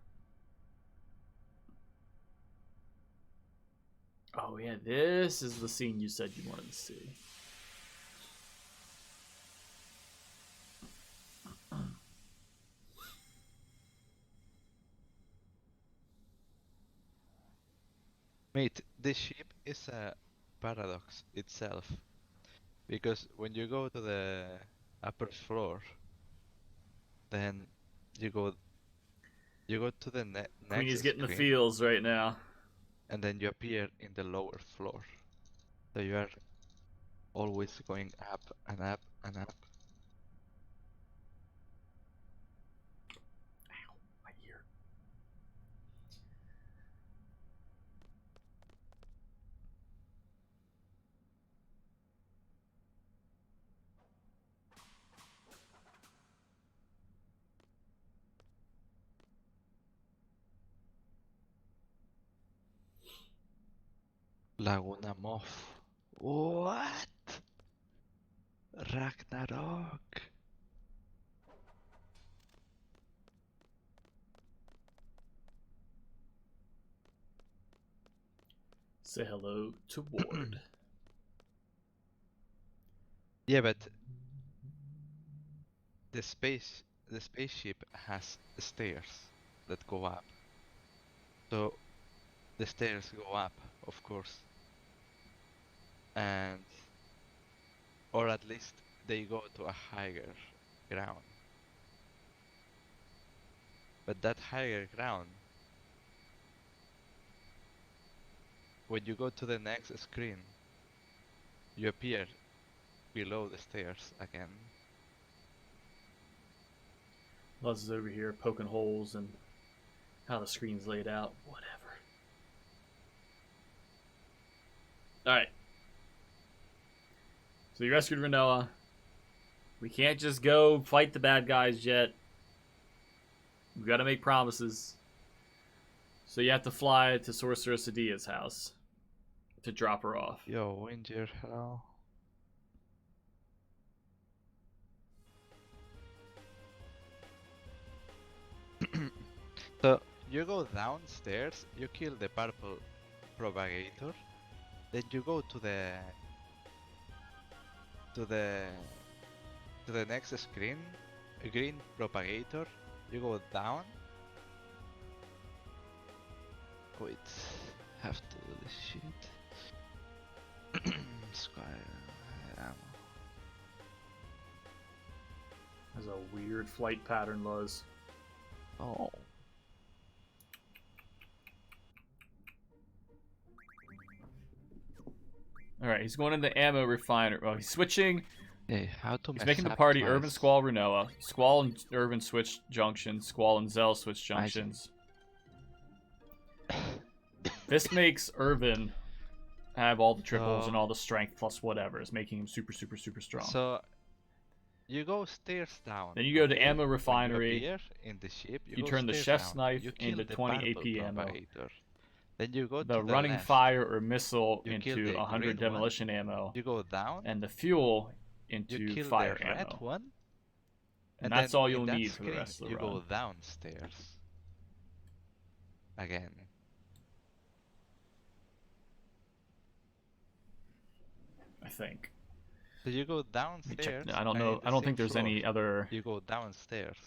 Oh yeah, this is the scene you said you wanted to see. Mate, the ship is a paradox itself. Because when you go to the upper floor, then you go to the next Queenie's getting screen, the feels right now. and then you appear in the lower floor. So you are always going up and up and up. Ow, my ear. Laguna Moth. What? Ragnarok. Say hello to Ward. Yeah, but the spaceship has stairs that go up. So the stairs go up, of course. And or at least they go to a higher ground. But that higher ground, when you go to the next screen, you appear below the stairs again. Luz is over here poking holes in how the screen's laid out. Whatever. Alright. So you rescued Renoa. We can't just go fight the bad guys yet. We've got to make promises. So you have to fly to Sorceress Adia's house to drop her off. Yo, Winger, hello. So you go downstairs, you kill the purple propagator, then you go to the next screen, a green propagator, you go down. Wait, have to do this shit. Squall ammo. Has a weird flight pattern, Luz. Oh. Alright, he's going in the ammo refiner. Oh, he's switching. Hey, how to He's mess making the up party twice? Irvin, Squall, Renoa. Squall and Irvin switch junctions. Squall and Zell switch junctions. This makes Irvin have all the triples and all the strength plus whatever. It's making him super, super, super strong. So you go stairs down. Then you go to okay? ammo When you refinery. appear in the ship, You go turn the stairs chef's down. knife You kill into the 20 purple AP ammo. propagator. Then you go The to the running left. fire or missile You kill into the 100 green demolition ammo. You go down. And the fuel You into kill fire the red ammo. one. And then that's all in you'll that need for the screen, rest of the you run. go downstairs. Again. I think. So you go Let me check. downstairs. I don't and know. in the I don't same think there's floor, any other. You go downstairs.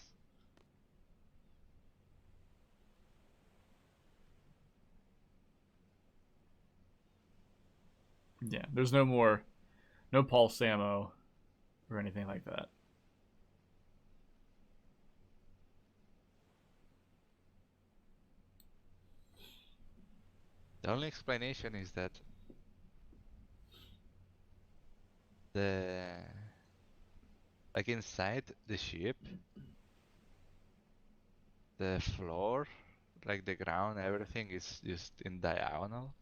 Yeah, there's no more. No pulse ammo or anything like that. The only explanation is that like inside the ship, the floor, like the ground, everything is just in diagonal.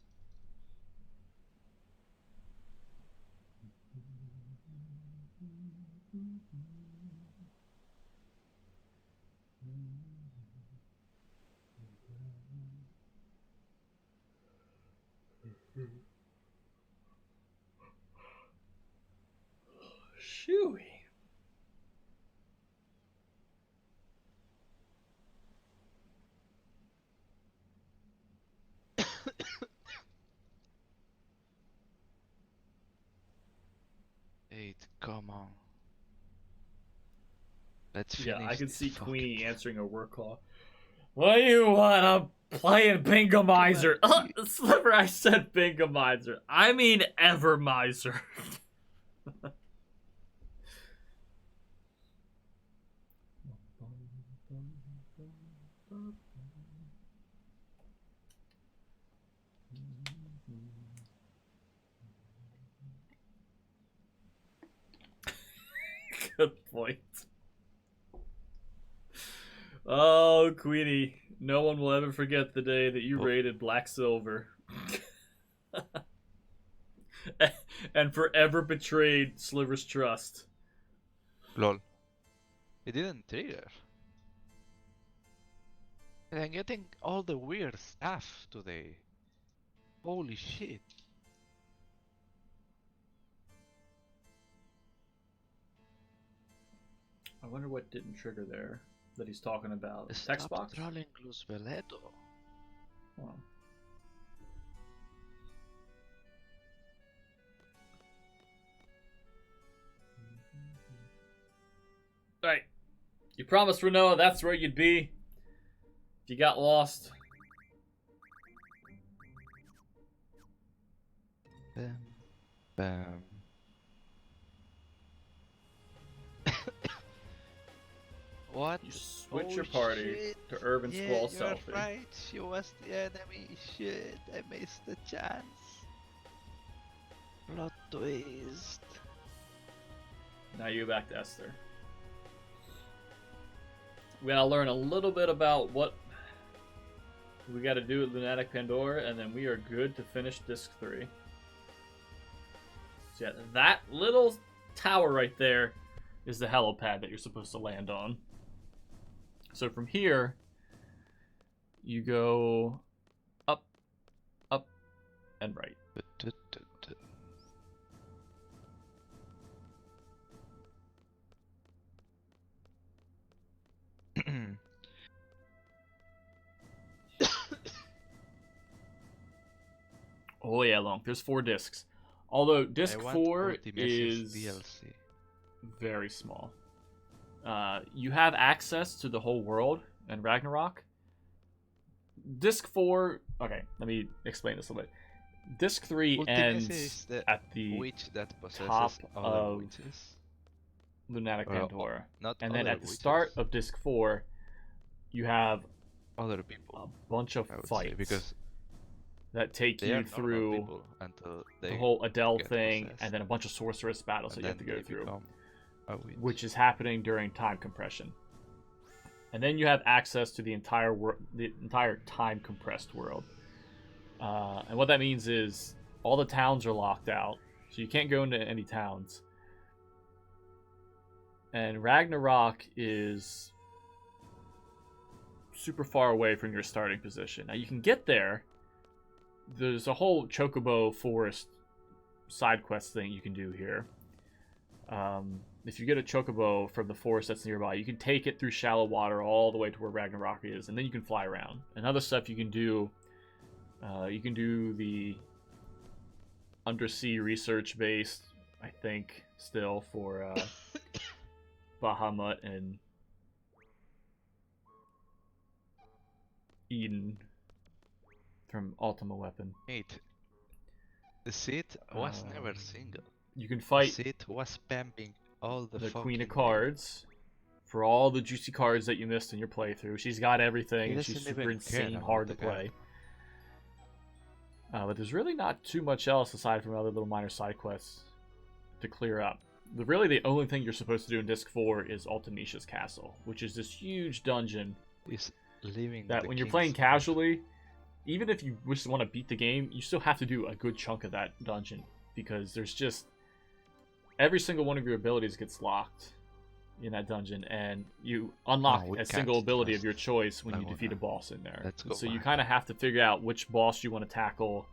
Shooey. Come on. Let's finish. Yeah, I can this see fucking Queenie answering a work call. What do you want? I'm playing Bingomizer. Sliver, I said Bingomizer. I mean Evermizer. Good point. Oh, Queenie, no one will ever forget the day that you raided Black Silver. And forever betrayed Sliver's trust. Lol. It didn't trigger. And I'm getting all the weird stuff today. Holy shit. I wonder what didn't trigger there that he's talking about. Stop Text box? trolling Luzbelheim. Oh. Alright. You promised Renoa that's where you'd be if you got lost. Bam. Bam. What? You switch your party shit. to Urban Squall Selfie. You're right, she was the enemy. Shit, I missed the chance. Plot twist. Now you go back to Esther. We gotta learn a little bit about what we gotta do with Lunatic Pandora, and then we are good to finish Disc 3. So yeah, that little tower right there is the helipad that you're supposed to land on. So from here, you go up, up, and right. Oh yeah, long. There's 4 discs. Although disc 4 is DLC. very small. You have access to the whole world in Ragnarok. Disc 4... Okay, let me explain this a little bit. Disc 3 ends at the witch that top other of witches. Lunatic Pandora. And then at the witches. start of Disc 4, you have other people. A bunch of fights because that take you through the whole Adele thing, and then a bunch of sorceress battles that you have to go through, which is happening during time compression. And then you have access to the entire time compressed world. And what that means is all the towns are locked out, so you can't go into any towns. And Ragnarok is super far away from your starting position. Now you can get there. There's a whole Chocobo Forest side quest thing you can do here. If you get a Chocobo from the forest that's nearby, you can take it through shallow water all the way to where Ragnarok is, and then you can fly around. And other stuff you can do the undersea research base, I think, still for Bahamut and Eden from Ultima Weapon. Wait. The seat was never single. You can fight the seat was spamming all the Queen of Cards for all the juicy cards that you missed in your playthrough. She's got everything, and she's super insane hard to play. But there's really not too much else aside from other little minor side quests to clear up. Really, the only thing you're supposed to do in Disc 4 is Ultimicia's Castle, which is this huge dungeon that when you're playing casually, even if you just want to beat the game, you still have to do a good chunk of that dungeon, because there's just every single one of your abilities gets locked in that dungeon, and you unlock a single ability of your choice when you defeat a boss in there. So you kind of have to figure out which boss you want to tackle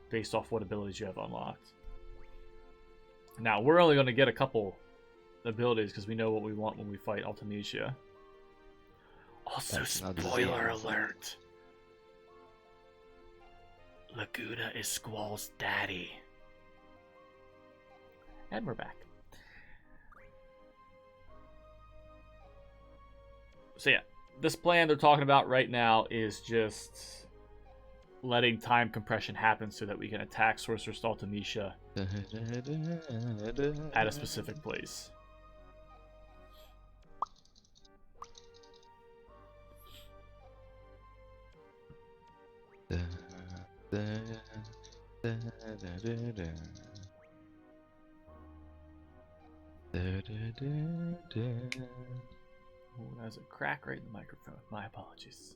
based off what abilities you have unlocked. Now, we're only going to get a couple abilities because we know what we want when we fight Ultimicia. Also, spoiler alert. Laguna is Squall's daddy. And we're back. So yeah, this plan they're talking about right now is just letting time compression happen so that we can attack Sorceress Ultimicia at a specific place. Oh, there's a crack right in the microphone. My apologies.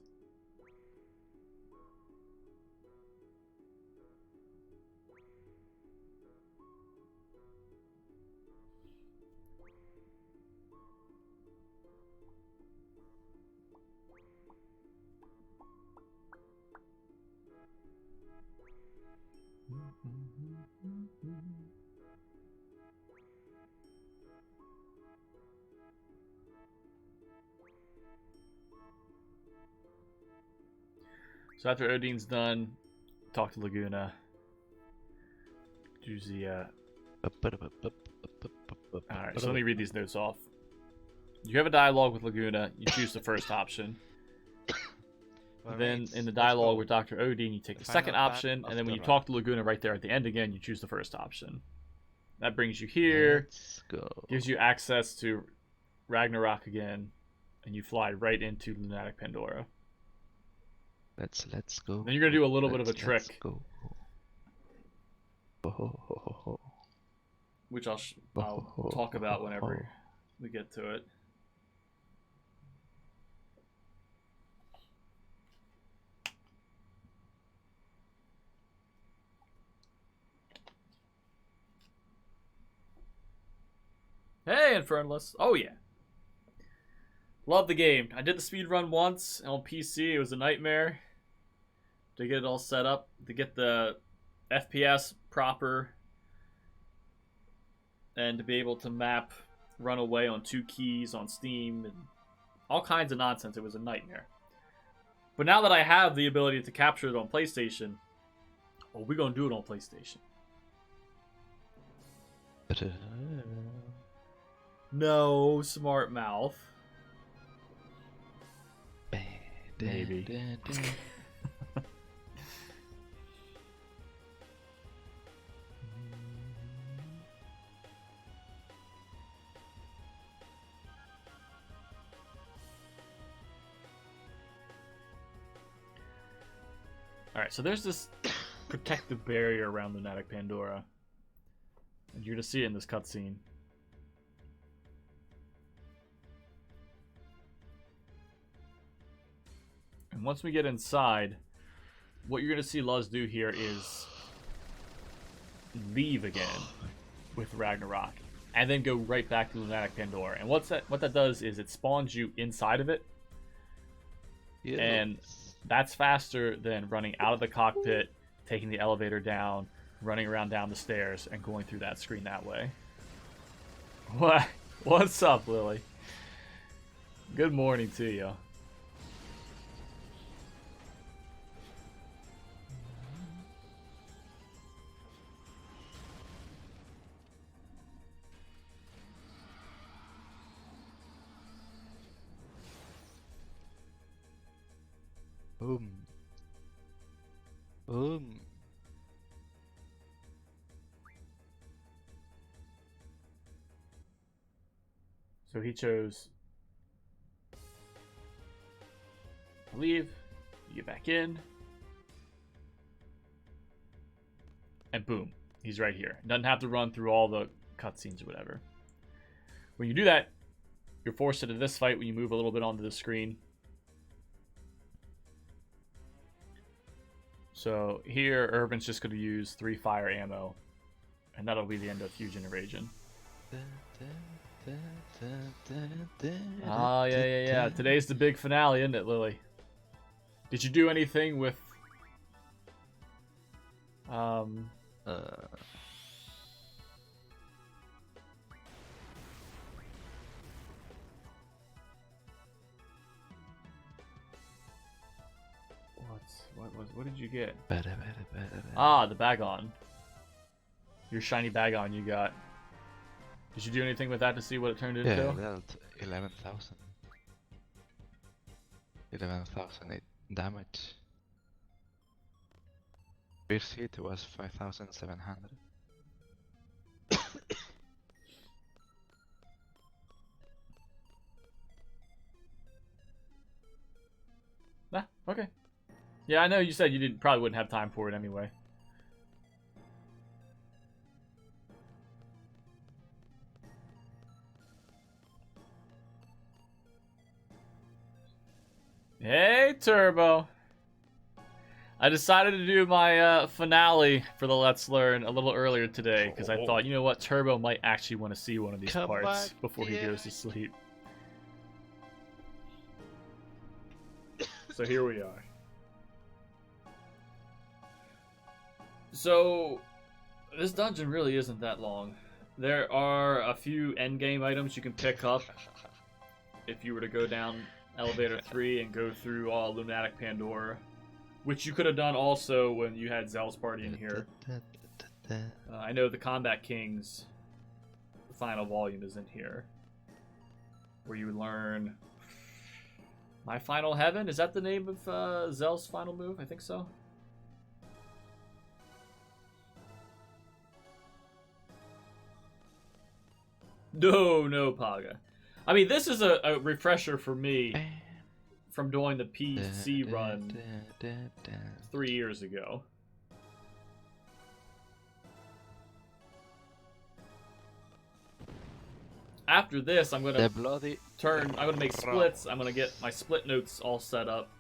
So after Odine's done, talk to Laguna. Do the Alright, so let me read these notes off. You have a dialogue with Laguna, you choose the first option. Then in the dialogue with Dr. Odin, you take the second option, and then when you talk to Laguna right there at the end again, you choose the first option. That brings you here, gives you access to Ragnarok again, and you fly right into Lunatic Pandora. Let's go. Then you're gonna do a little bit of a trick, which I'll talk about whenever we get to it. Hey, Infernalist. Oh, yeah. Love the game. I did the speed run once on PC. It was a nightmare to get it all set up, to get the FPS proper, and to be able to map Runaway on 2 keys on Steam and all kinds of nonsense. It was a nightmare. But now that I have the ability to capture it on PlayStation, well, we're going to do it on PlayStation. No, smart mouth. Maybe. Alright, so there's this protective barrier around Lunatic Pandora. And you're going to see it in this cutscene. And once we get inside, what you're going to see Luz do here is leave again with Ragnarok, and then go right back to Lunatic Pandora. And what that does is it spawns you inside of it, and that's faster than running out of the cockpit, taking the elevator down, running around down the stairs, and going through that screen that way. What? What's up, Lily? Good morning to you. Boom. Boom. So he chose to leave, you get back in, and boom, he's right here. Doesn't have to run through all the cutscenes or whatever. When you do that, you're forced into this fight when you move a little bit onto the screen. So here, Irvin's just going to use 3 fire ammo, and that'll be the end of Fusion and Raging. Oh, yeah. Today's the big finale, isn't it, Lily? Did you do anything with... What did you get? Ah, the Bagon. Your shiny Bagon you got. Did you do anything with that to see what it turned into? Yeah, that's 11,000. 11,000 damage. First hit was 5,700. Ah, okay. Yeah, I know you said you probably wouldn't have time for it anyway. Hey, Turbo. I decided to do my finale for the Let's Learn a little earlier today because I thought, you know what, Turbo might actually want to see one of these Come parts back, before he yeah. goes to sleep. So here we are. So this dungeon really isn't that long. There are a few endgame items you can pick up if you were to go down elevator 3 and go through all Lunatic Pandora, which you could have done also when you had Zell's party in here. I know the Combat Kings, the final volume, is in here, where you learn My Final Heaven. Is that the name of Zell's final move? I think so. No, Paga. I mean, this is a refresher for me from doing the PC run 3 years ago. After this, I'm gonna make splits. I'm gonna get my split notes all set up,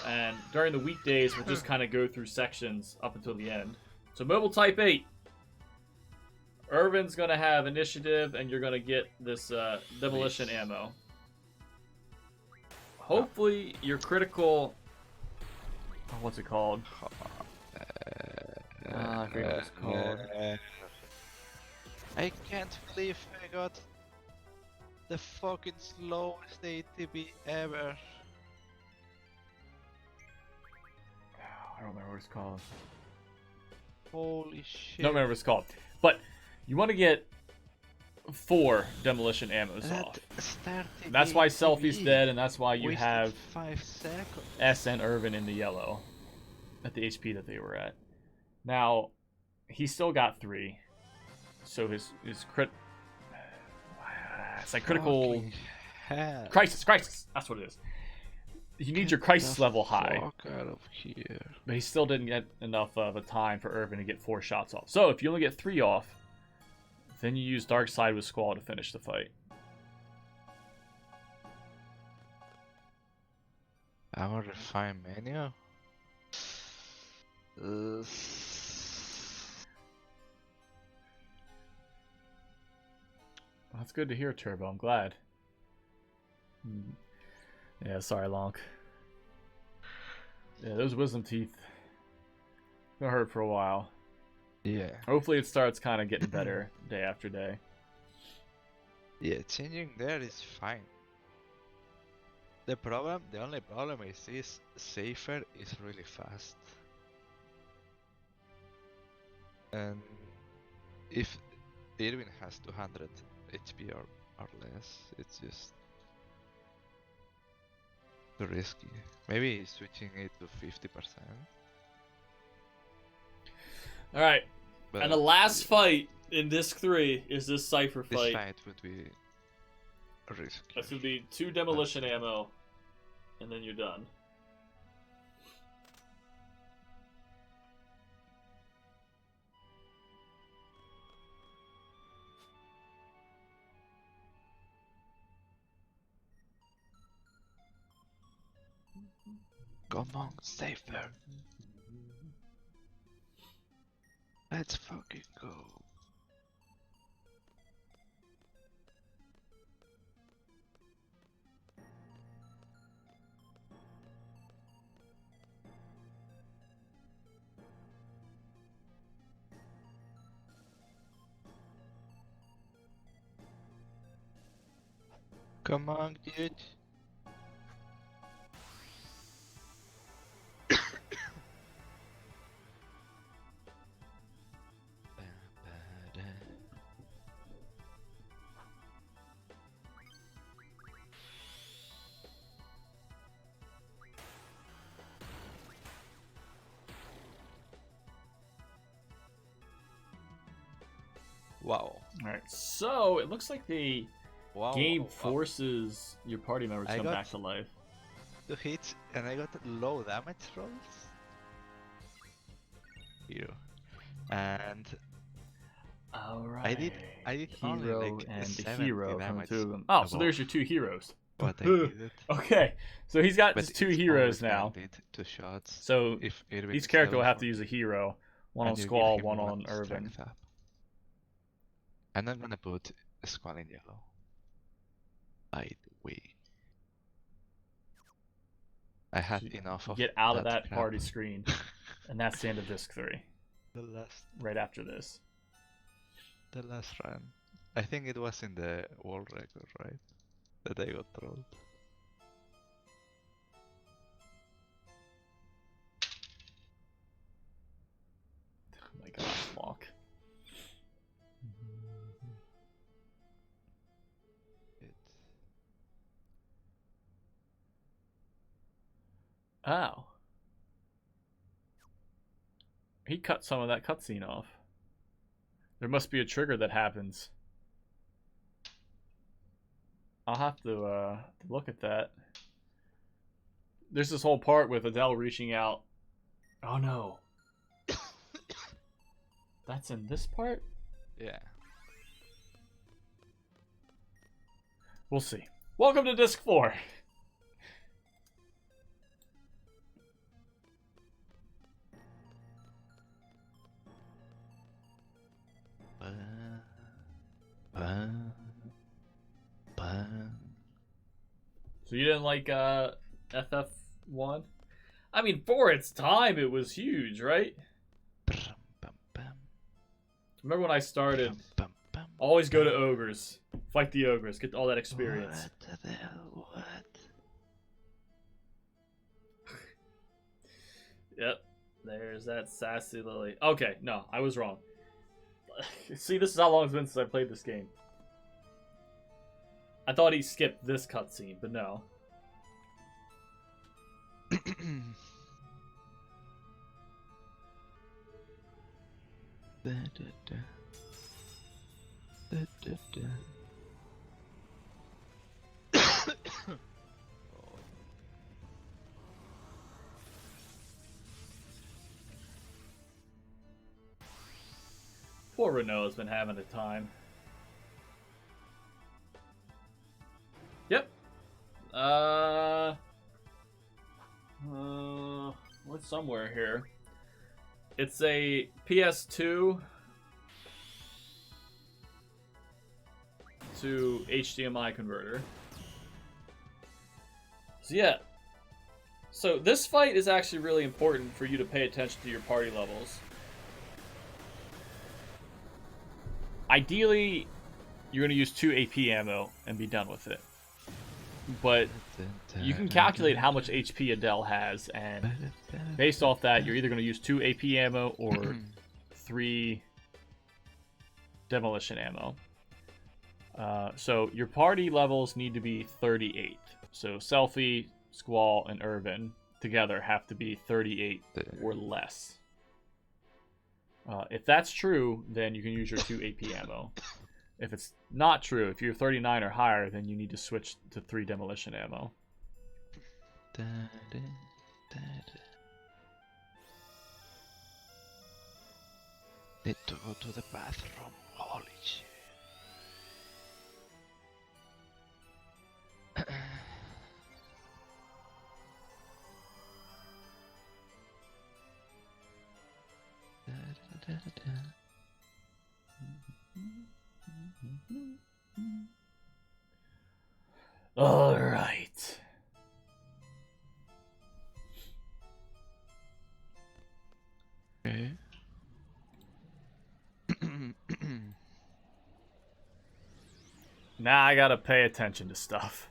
and during the weekdays, we'll just kind of go through sections up until the end. So, Mobile Type 8. Irvin's gonna have initiative, and you're gonna get this demolition ammo. Hopefully, your critical. Oh, what's it called? I forget what it's called. I can't believe I got the fucking slowest ATB ever. I don't remember what it's called. Holy shit. Don't remember what it's called. But you want to get 4 demolition ammos off. That's why Selfie's dead, and that's why you have 5 seconds. S and Irvin in the yellow at the HP that they were at. Now, he still got 3. So his crit... It's like critical... Crisis! That's what it is. You need your crisis level high. Fuck out of here. But he still didn't get enough of a time for Irvin to get 4 shots off. So if you only get 3 off, then you use Dark Side with Squall to finish the fight. Our refine menu? That's good to hear, Turbo. I'm glad. Yeah, sorry, Lonk. Yeah, those wisdom teeth gonna hurt for a while. Yeah. Hopefully it starts kind of getting better day after day. Yeah, changing there is fine. The only problem is safer is really fast. And if Irvin has 200 HP or less, it's just too risky. Maybe switching it to 50%. Alright, But and the last fight in Disc 3 is this Cypher this fight. fight would be risky. That's gonna be 2 demolition ammo, and then you're done. Come on, safer. Let's fucking go. Come on, dude. Wow. Alright, so it looks like the Wow. game wow. forces your party members to I come got- back to life. 2 hits and I got low damage rolls. Hero. And Alright. I did only Hero like and 70 hero from damage. the 2 of them. Oh, so above. there's your 2 heroes. what I needed. Okay, so he's got But just 2 it's heroes always now. gonna lead to shots. So If Irving each is character will level have to 4, use a hero. One on and you give Squall, him one one on Irvin. strength up. And I'm gonna put a Squall in yellow. By the way, I had So enough you of get out of that that crap. party screen, and that's the end of disc 3. The last Right after this. run. I think it was in the world record, right? That I got trolled. Oh my gosh, lock. Oh. He cut some of that cutscene off. There must be a trigger that happens. I'll have to look at that. There's this whole part with Adele reaching out. Oh no. That's in this part? Yeah. We'll see. Welcome to Disc 4. So you didn't like FF1? I mean, for its time, it was huge, right? Remember when I started? Always go to ogres. Fight the ogres. Get all that experience. What the hell? What? Yep. There's that sassy lily. Okay, no, I was wrong. See, this is how long it's been since I played this game. I thought he skipped this cutscene, but no. Poor Renault's been having a time. Yep. What's somewhere here? It's a PS2 to HDMI converter. So yeah. So this fight is actually really important for you to pay attention to your party levels. Ideally, you're going to use 2 AP ammo and be done with it. But you can calculate how much HP Adele has, and based off that, you're either going to use 2 AP ammo or 3 demolition ammo. So your party levels need to be 38. So Selfie, Squall, and Irvin together have to be 38 or less. If that's true, then you can use your 2 AP ammo. If it's not true, if you're 39 or higher, then you need to switch to 3 demolition ammo. Need to go to the bathroom. Holy shit. All right. Okay. Now I gotta pay attention to stuff.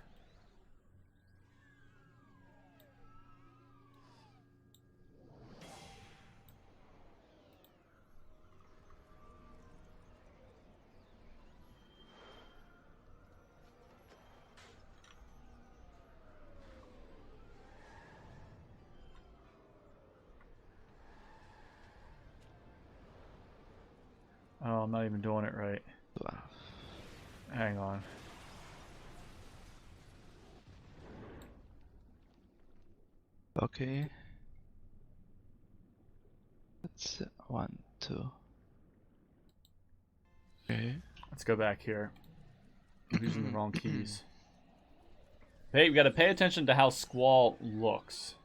Oh, I'm not even doing it right. Hang on. Okay. That's 1, 2. Okay. Let's go back here. I'm using the wrong keys. We gotta pay attention to how Squall looks.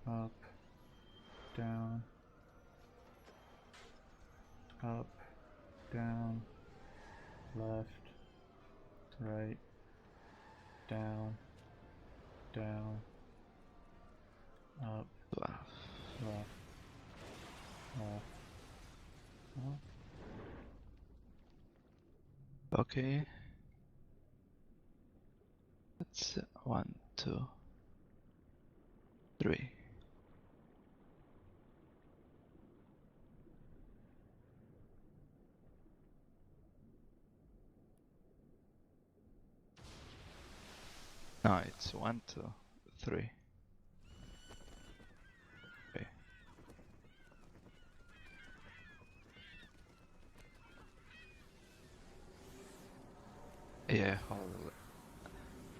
Up, down, up, down, left, right, down, down, up, Left. left, left, up. Okay. That's 1, 2, 3. No, it's 1, 2, 3. Okay. Yeah, hold.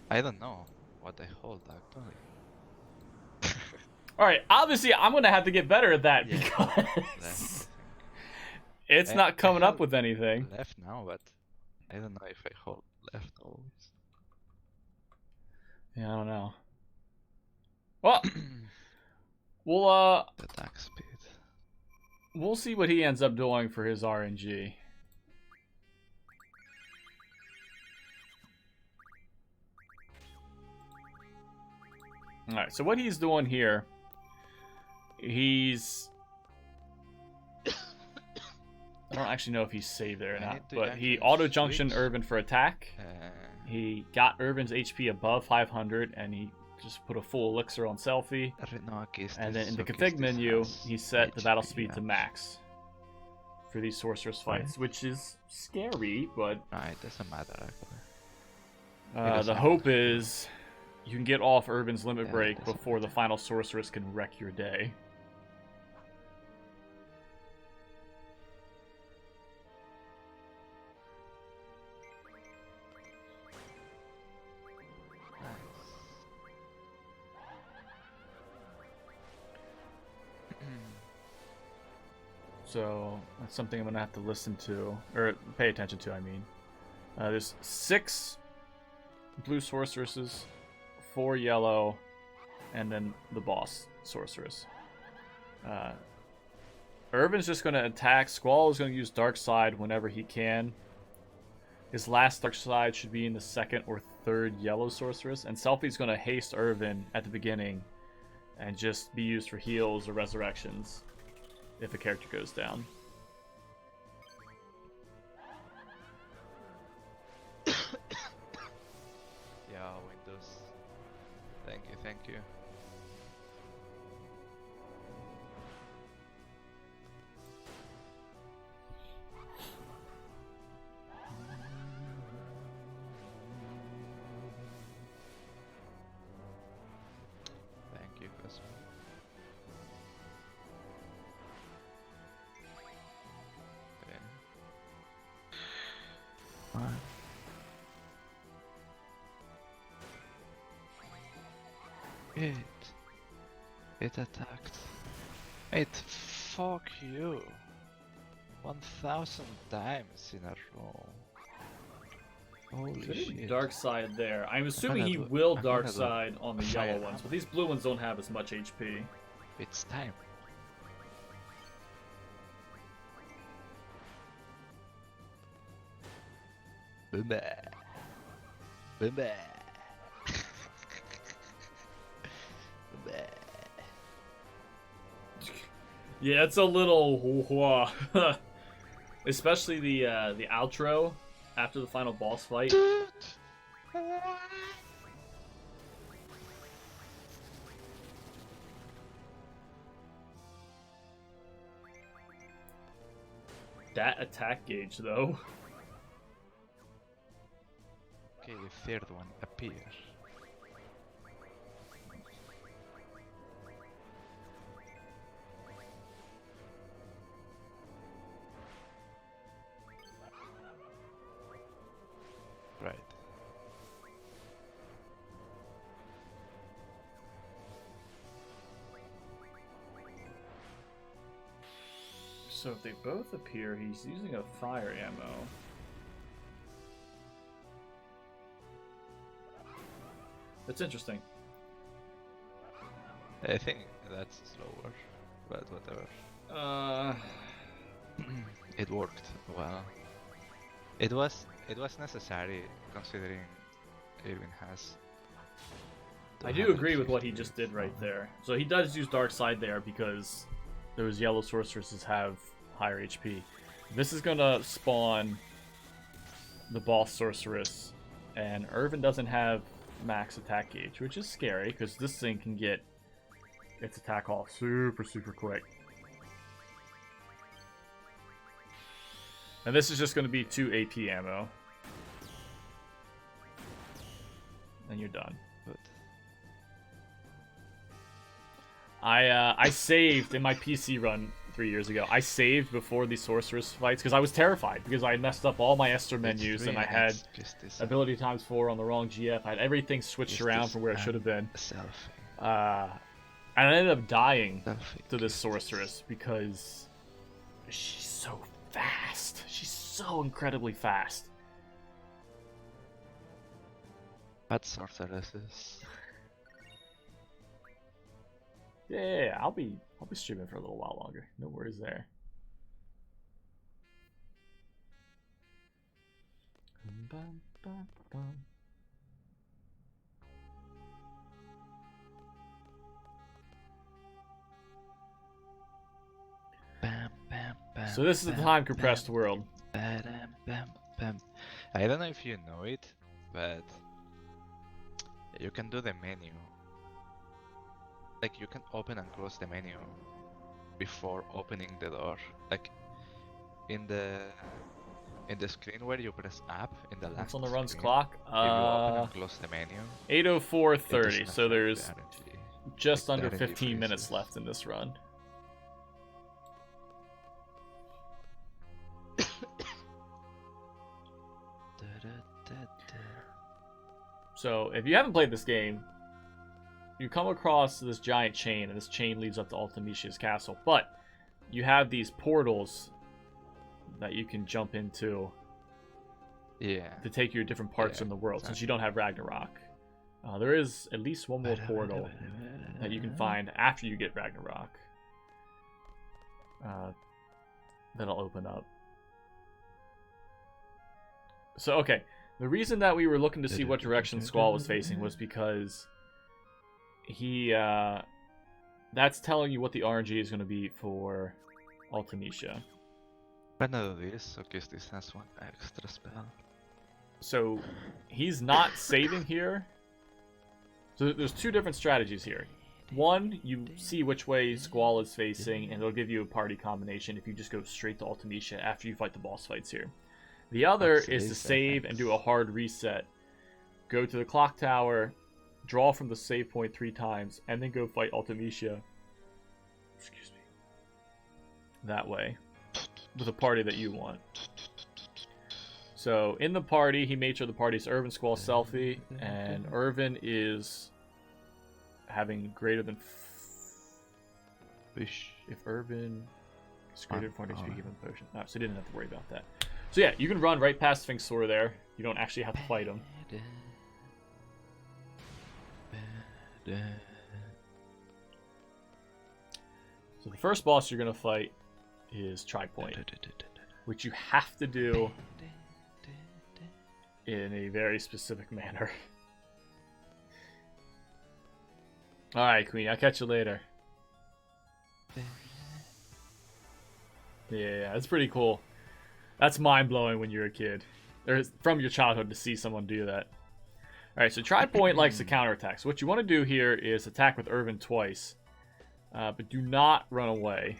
I don't know what I hold actually. Alright, obviously I'm gonna have to get better at that Yeah, because left. it's not coming up with anything. Left now, but I don't know if I hold left always. Yeah, I don't know. Well, we'll Attack speed. we'll see what he ends up doing for his RNG. Alright, so what he's doing here, he's... I don't actually know if he's saved there or not, but he auto-junctioned Irvin for attack. He got Irvin's HP above 500, and he just put a full elixir on Selfie. And then in the config menu, he set the battle speed to max for these sorceress fights, which is scary, but... It doesn't matter actually. The hope is you can get off Irvin's limit break before the final sorceress can wreck your day. So that's something I'm gonna have to listen to, or pay attention to, I mean. There's 6 blue sorceresses, 4 yellow, and then the boss sorceress. Irvin's just gonna attack. Squall is gonna use Dark Side whenever he can. His last Dark Side should be in the 2nd or 3rd yellow sorceress, and Selfie's gonna haste Irvin at the beginning and just be used for heals or resurrections if a character goes down. Yeah, Windows. Thank you, thank you. Thank you, Cosmo. Okay. 1. It attacked. Fuck you. 1,000 times in a row. Holy shit. Dark Side there. I'm assuming he will Dark Side on the yellow ones, but these blue ones don't have as much HP. It's time. Booba. Booba. Yeah, it's a little especially the outro after the final boss fight. That attack gauge though. Okay, the 3rd one appears. Right. So if they both appear, he's using a fire ammo. That's interesting. I think that's slower, but whatever. It worked well. It was necessary considering Irvin has. I do agree with what he just did right there. So he does use Dark Side there because those yellow sorceresses have higher HP. This is gonna spawn the boss sorceress, and Irvin doesn't have max attack gauge, which is scary because this thing can get its attack off super quick. And this is just going to be 2 AP ammo. And you're done. Good. I saved in my PC run 3 years ago. I saved before the sorceress fights because I was terrified because I messed up all my Esther menus and I had ability ×4 on the wrong GF. I had everything switched around from where it should have been. And I ended up dying to this sorceress because she's so fast. She's so incredibly fast. What sorceresses? Yeah, I'll be streaming for a little while longer. No worries there. So this is the time compressed world. I don't know if you know it, but you can do the menu. Like you can open and close the menu before opening the door. Like in the screen where you press up in the left. What's on the run's screen, clock? if you open and close the menu. 8:04:30. So there's just Like under the energy 15 minutes freezes. left in this run. So if you haven't played this game, you come across this giant chain, and this chain leads up to Ultimicia's castle. But you have these portals that you can jump into to take you to different parts in the world, since you don't have Ragnarok. There is at least one more portal that you can find after you get Ragnarok that'll open up. So, okay. The reason that we were looking to see what direction Squall was facing was because that's telling you what the RNG is going to be for Ultimecia. When I do this, okay, this has one extra spell. So he's not saving here. So there's two different strategies here. One, you see which way Squall is facing, and it'll give you a party combination if you just go straight to Ultimecia after you fight the boss fights here. The other is to save and do a hard reset. Go to the clock tower, draw from the save point 3 times, and then go fight Ultimecia. Excuse me. That way. With a party that you want. So, in the party, he made sure the party's Irvin, Squall, Selfie, and Irvin is having greater than... If Irvin is greater than 40 HP, give him a potion. Oh, so he didn't have to worry about that. So yeah, you can run right past Sphinxor there. You don't actually have to fight him. So the first boss you're going to fight is Tripoint, which you have to do in a very specific manner. Alright, Queen, I'll catch you later. Yeah, it's pretty cool. That's mind-blowing when you're a kid. Or from your childhood to see someone do that. Alright, so Tripoint likes to counterattack. So what you want to do here is attack with Irvin twice. But do not run away.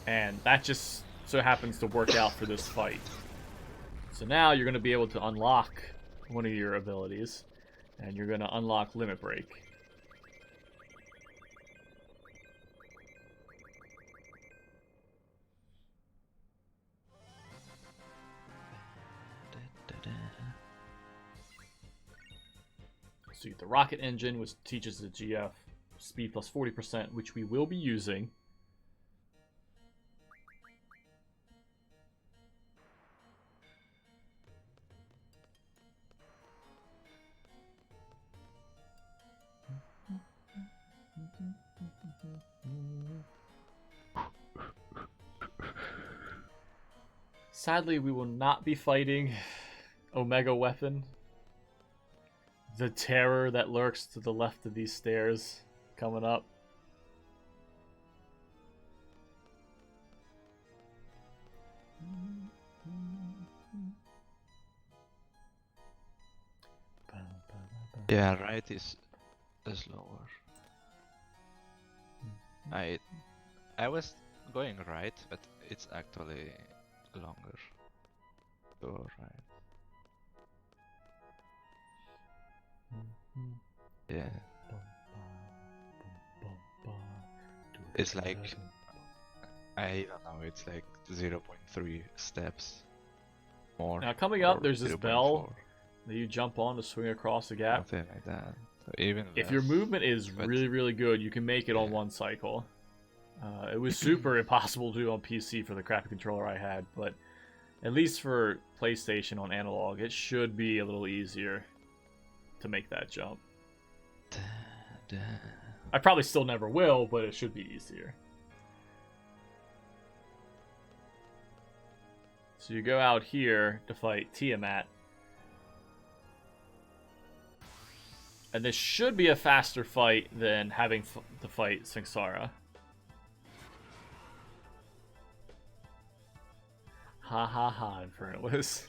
And that just so happens to work out for this fight. So now you're going to be able to unlock one of your abilities. And you're going to unlock Limit Break. the rocket engine, which teaches the GF speed plus 40%, which we will be using. Sadly, we will not be fighting Omega Weapon. The terror that lurks to the left of these stairs coming up. Yeah, right is lower. I was going right, but it's actually longer. So right. Yeah. It's like I don't know. It's like 0.3 steps more. Now coming up, there's this bell that you jump on to swing across the gap. Something like that. So even if less, your movement is really good, you can make it on one cycle. It was super impossible to do on PC for the crappy controller I had, but at least for PlayStation on analog, it should be a little easier to make that jump. I probably still never will, but it should be easier. So you go out here to fight Tiamat. And this should be a faster fight than having to fight Samsara. Ha ha ha, Infernalis.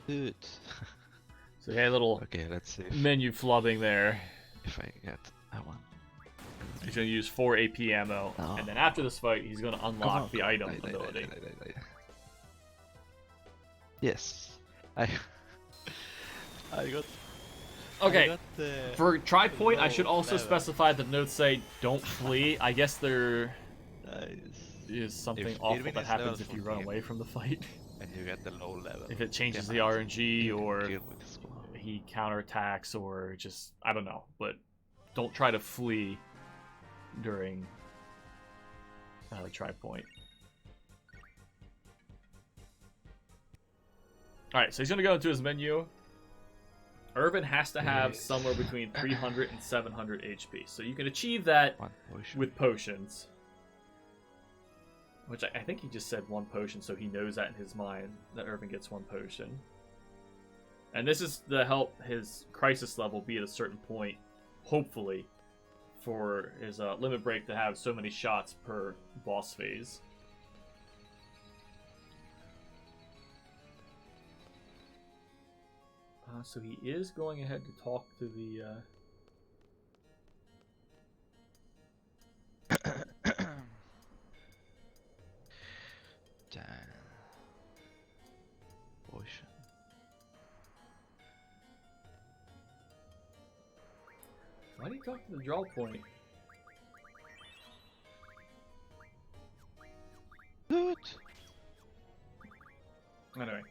Dude. So yeah, little let's see menu flubbing there. If I get that one. He's going to use 4 AP ammo, and then after this fight, he's going to unlock the item ability. Yes. I got... Okay, for try point, I should also specify the notes say, don't flee. I guess there is something awful that happens if you run away from the fight. And you get the low level. If it changes the RNG, or he counterattacks, or just, I don't know. But don't try to flee during try point. Alright, so he's going to go into his menu. Irvin has to have somewhere between 300 and 700 HP. So you can achieve that with potions. Which I think he just said 1 potion, so he knows that in his mind, that Irvin gets 1 potion. And this is to help his crisis level be at a certain point, hopefully, for his limit break to have so many shots per boss phase. So he is going ahead to talk to the... Potion. Why do you talk to the draw point? Good. Anyway.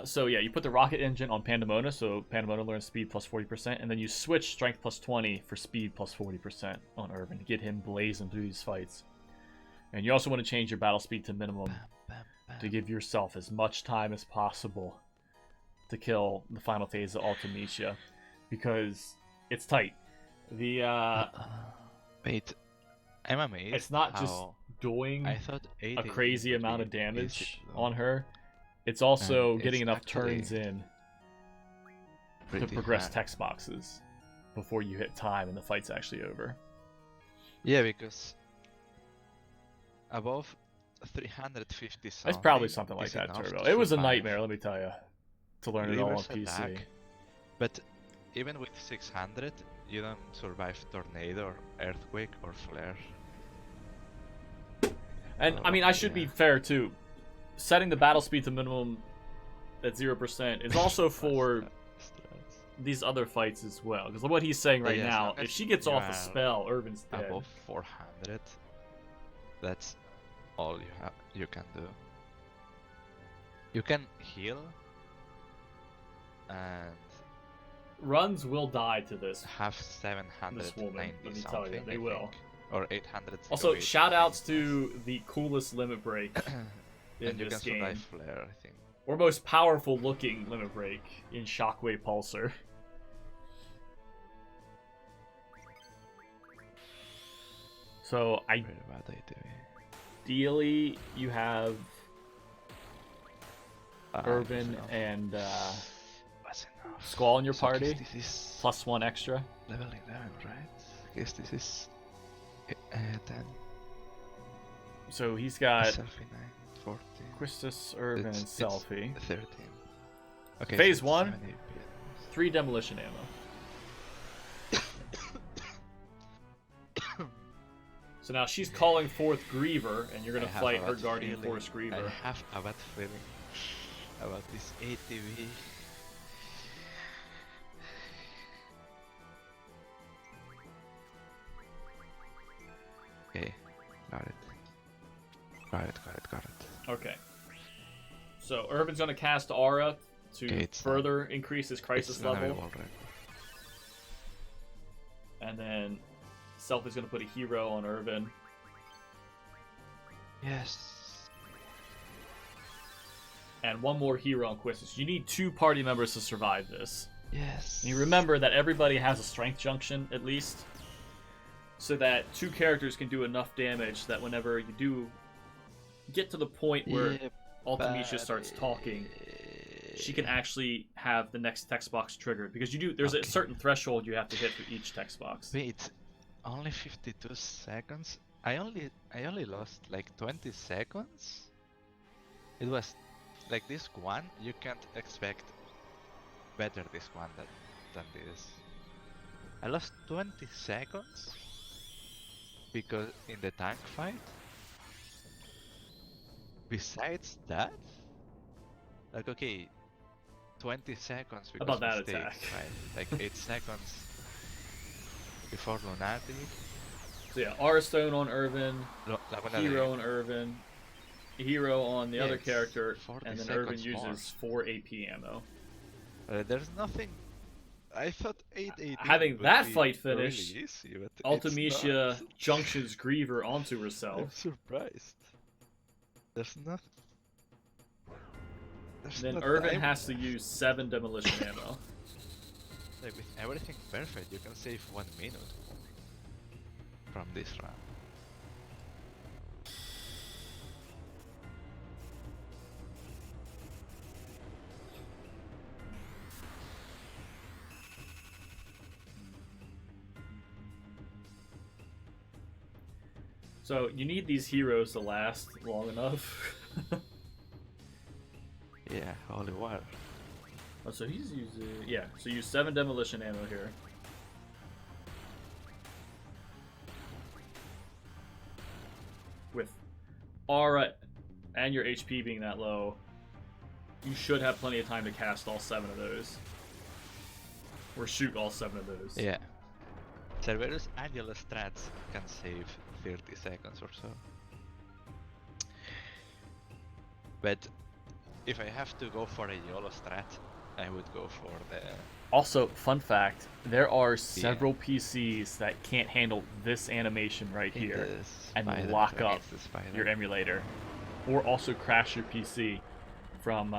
So yeah, you put the rocket engine on Pandemona, so Pandemona learns speed plus 40%, and then you switch strength plus 20 for speed plus 40% on Irvin to get him blazing through these fights. And you also want to change your battle speed to minimum to give yourself as much time as possible to kill the final phase of Ultimecia, because it's tight. The Wait, I'm amazed. It's not just doing a crazy amount of damage on her. It's also getting enough turns in to progress text boxes before you hit time and the fight's actually over. Yeah, because above 350 something. It's probably something like that, Turbo. It was a nightmare, let me tell you, to learn it all on PC. Attack, but even with 600, you don't survive tornado, or earthquake, or flare. And I mean, I should be fair too. Setting the battle speed to minimum at 0% is also for these other fights as well. Because what he's saying right now, if she gets off a spell, Irvin's dead. Above 400, that's all you can do. You can heal and Runs will die to this. have This woman, 790 let me tell something. you, they I will. think. Or 800. Also, shout outs to the coolest limit break in and you this can game. survive flare, I think. Or most powerful looking limit break in Shockwave Pulsar. So Very bad idea. ideally you have Irvin enough. and That's enough. Squall in your So I guess party, this is plus 1 extra. level 11, right? I guess this is 10. So he's got Selfie 9, 14. Quistis, Irvin, and It's Selfie. 13. Okay, Phase so 1, 7 APMs. 3 demolition ammo. So now she's calling forth Griever, and you're I gonna have fight a her bad Guardian feeling- Force Griever. I have a bad feeling about this ATV. Okay, got it. Got it. Okay. So Irvin's gonna cast Aura to Okay, it's further increase his crisis It's gonna be level, alright. and then Selfie's gonna put a hero on Irvin. Yes. And 1 more hero on Quistis. You need 2 party members to survive this. Yes. And you remember that everybody has a strength junction, at least, so that 2 characters can do enough damage that whenever you do get to the point where Ultimecia starts talking, she can actually have the next text box triggered. Because there's a certain threshold you have to hit for each text box. Wait, only 52 seconds? I only lost like 20 seconds? It was like this one, you can't expect better this one than this. I lost 20 seconds because in the tank fight. Besides that, like okay, 20 seconds because About that mistakes, attack. right? Like 8 seconds before Lunatic. So yeah, Aura Stone on Irvin, Lunatic. hero on Irvin, hero on the Yeah, other it's character, 40 and then Irvin seconds more. uses 4 AP ammo. There's nothing. I thought 818. Having would that be fight finish, really easy, but it's Ultimecia not. junctions Griever onto I'm herself. surprised. There's not. There's Then not Irvin time. has to use 7 demolition ammo. Like with everything perfect, you can save 1 minute from this round. So you need these heroes to last long enough. Yeah, holy water. Oh, so he's using... Yeah, so use 7 demolition ammo here. With Aura and your HP being that low, you should have plenty of time to cast all 7 of those. Or shoot all 7 of those. Yeah. Cerberus and Yellow Strats can save 30 seconds or so. But if I have to go for a YOLO strat, I would go for the... Also, fun fact, there are several PCs that can't handle this animation right here and lock up your emulator. Or also crash your PC from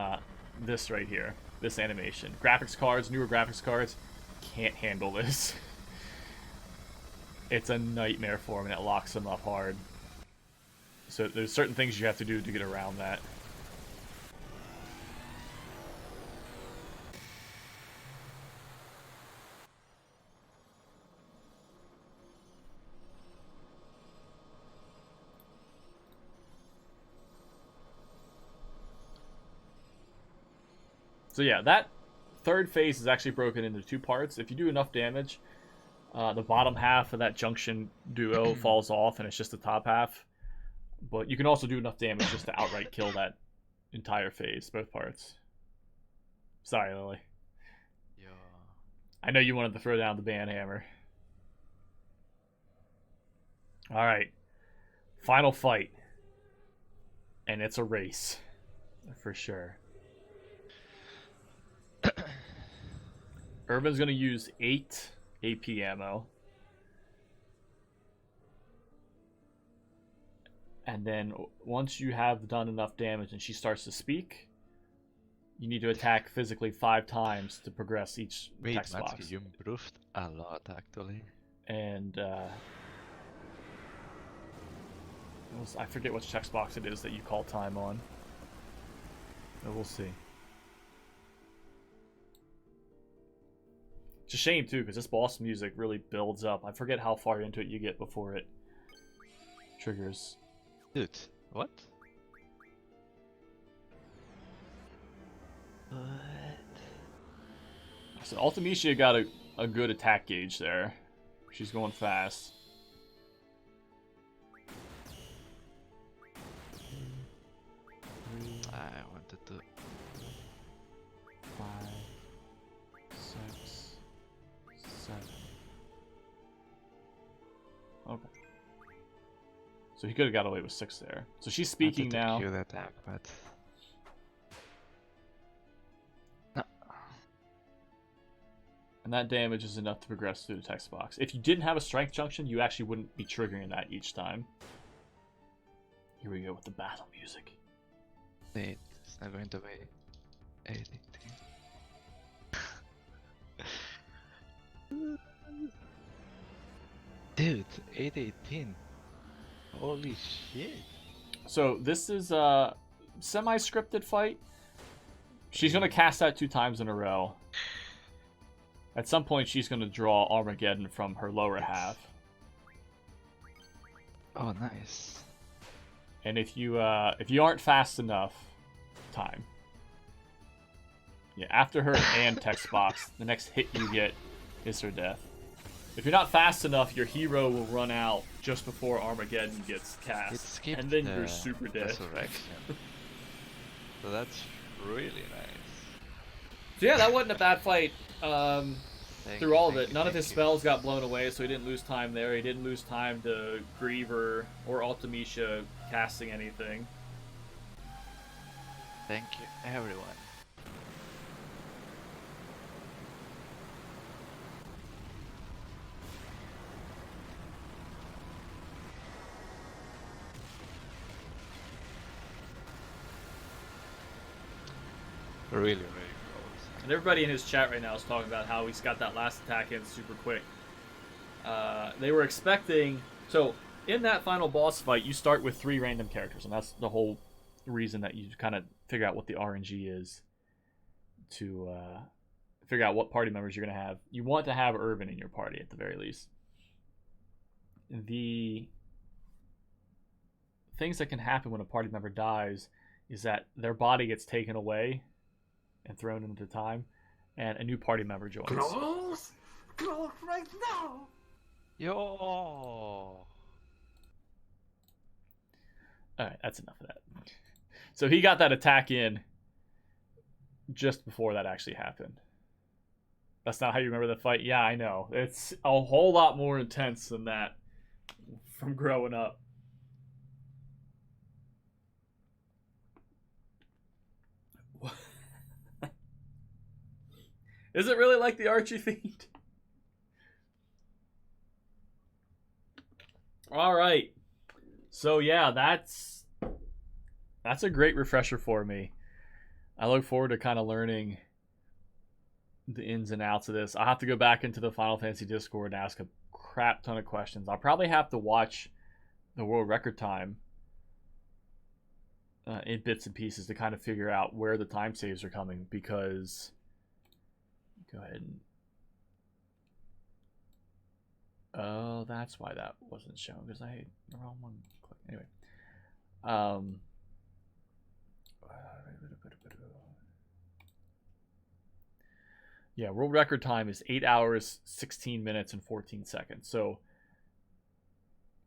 this right here, this animation. Graphics cards, newer graphics cards, can't handle this. It's a nightmare for them and it locks them up hard. So there's certain things you have to do to get around that. So yeah, that third phase is actually broken into 2 parts. If you do enough damage, the bottom half of that junction duo falls off and it's just the top half. But you can also do enough damage just to outright kill that entire phase, both parts. Sorry, Lily. Yeah. I know you wanted to throw down the band hammer. Alright. Final fight. And it's a race. For sure. Irvin's going to use 8 AP ammo. And then once you have done enough damage and she starts to speak, you need to attack physically 5 times to progress each text box. You improved a lot, actually. And I forget which text box it is that you call time on. But we'll see. It's a shame, too, because this boss music really builds up. I forget how far into it you get before it triggers. Dude, what? What? So Ultimecia got a good attack gauge there. She's going fast. I wanted to... 5, 6, 7. Okay. So he could have got away with 6 there. So she's speaking now. Cue the attack, but... No. And that damage is enough to progress through the text box. If you didn't have a strength junction, you actually wouldn't be triggering that each time. Here we go with the battle music. Wait, it's not going to be 18. Dude, 818. Holy shit. So this is a semi-scripted fight. She's going to cast that 2 times in a row. At some point, she's going to draw Armageddon from her lower half. Oh, nice. And if you aren't fast enough, time. Yeah, after her and text box, the next hit you get is her death. If you're not fast enough, your hero will run out just before Armageddon gets cast, and then you're super dead. Resurrection. So that's really nice. So yeah, that wasn't a bad fight. Through all of it, none of his spells got blown away, so he didn't lose time there. He didn't lose time to Griever or Ultimecia casting anything. Thank you, everyone. Really, really close. And everybody in his chat right now is talking about how he's got that last attack in super quick. They were expecting... So, in that final boss fight, you start with 3 random characters, and that's the whole reason that you kind of figure out what the RNG is to figure out what party members you're going to have. You want to have Irvin in your party, at the very least. The things that can happen when a party member dies is that their body gets taken away and thrown into time, and a new party member joins. Close right now. Yo. Alright, that's enough of that. So he got that attack in just before that actually happened. That's not how you remember the fight? Yeah, I know. It's a whole lot more intense than that from growing up. Is it really like the Archie themed? All right. So yeah, that's a great refresher for me. I look forward to kind of learning the ins and outs of this. I'll have to go back into the Final Fantasy Discord and ask a crap ton of questions. I'll probably have to watch the world record time in bits and pieces to kind of figure out where the time saves are coming, because... Go ahead and... Oh, that's why that wasn't shown, because I had the wrong one. Anyway. Yeah, world record time is 8 hours, 16 minutes, and 14 seconds. So,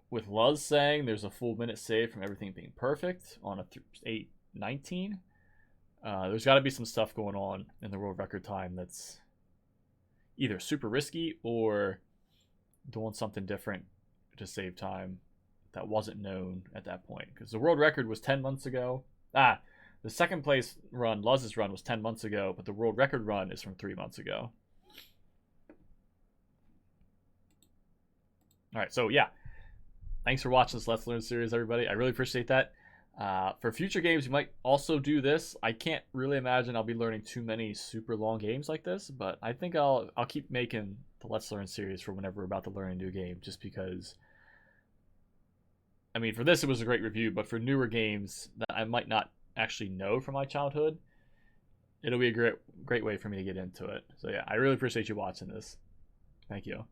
with Luz saying there's a full minute save from everything being perfect on a 8:19, there's got to be some stuff going on in the world record time that's either super risky or doing something different to save time that wasn't known at that point. Because the world record was 10 months ago. The second place run, Luz's run, was 10 months ago, but the world record run is from 3 months ago. All right, so yeah, thanks for watching this Let's Learn series, everybody. I really appreciate that. For future games, we might also do this. I can't really imagine I'll be learning too many super long games like this, but I think I'll keep making the Let's Learn series for whenever we're about to learn a new game, just because. I mean, for this it was a great review, but for newer games that I might not actually know from my childhood, it'll be a great way for me to get into it. So yeah, I really appreciate you watching this. Thank you.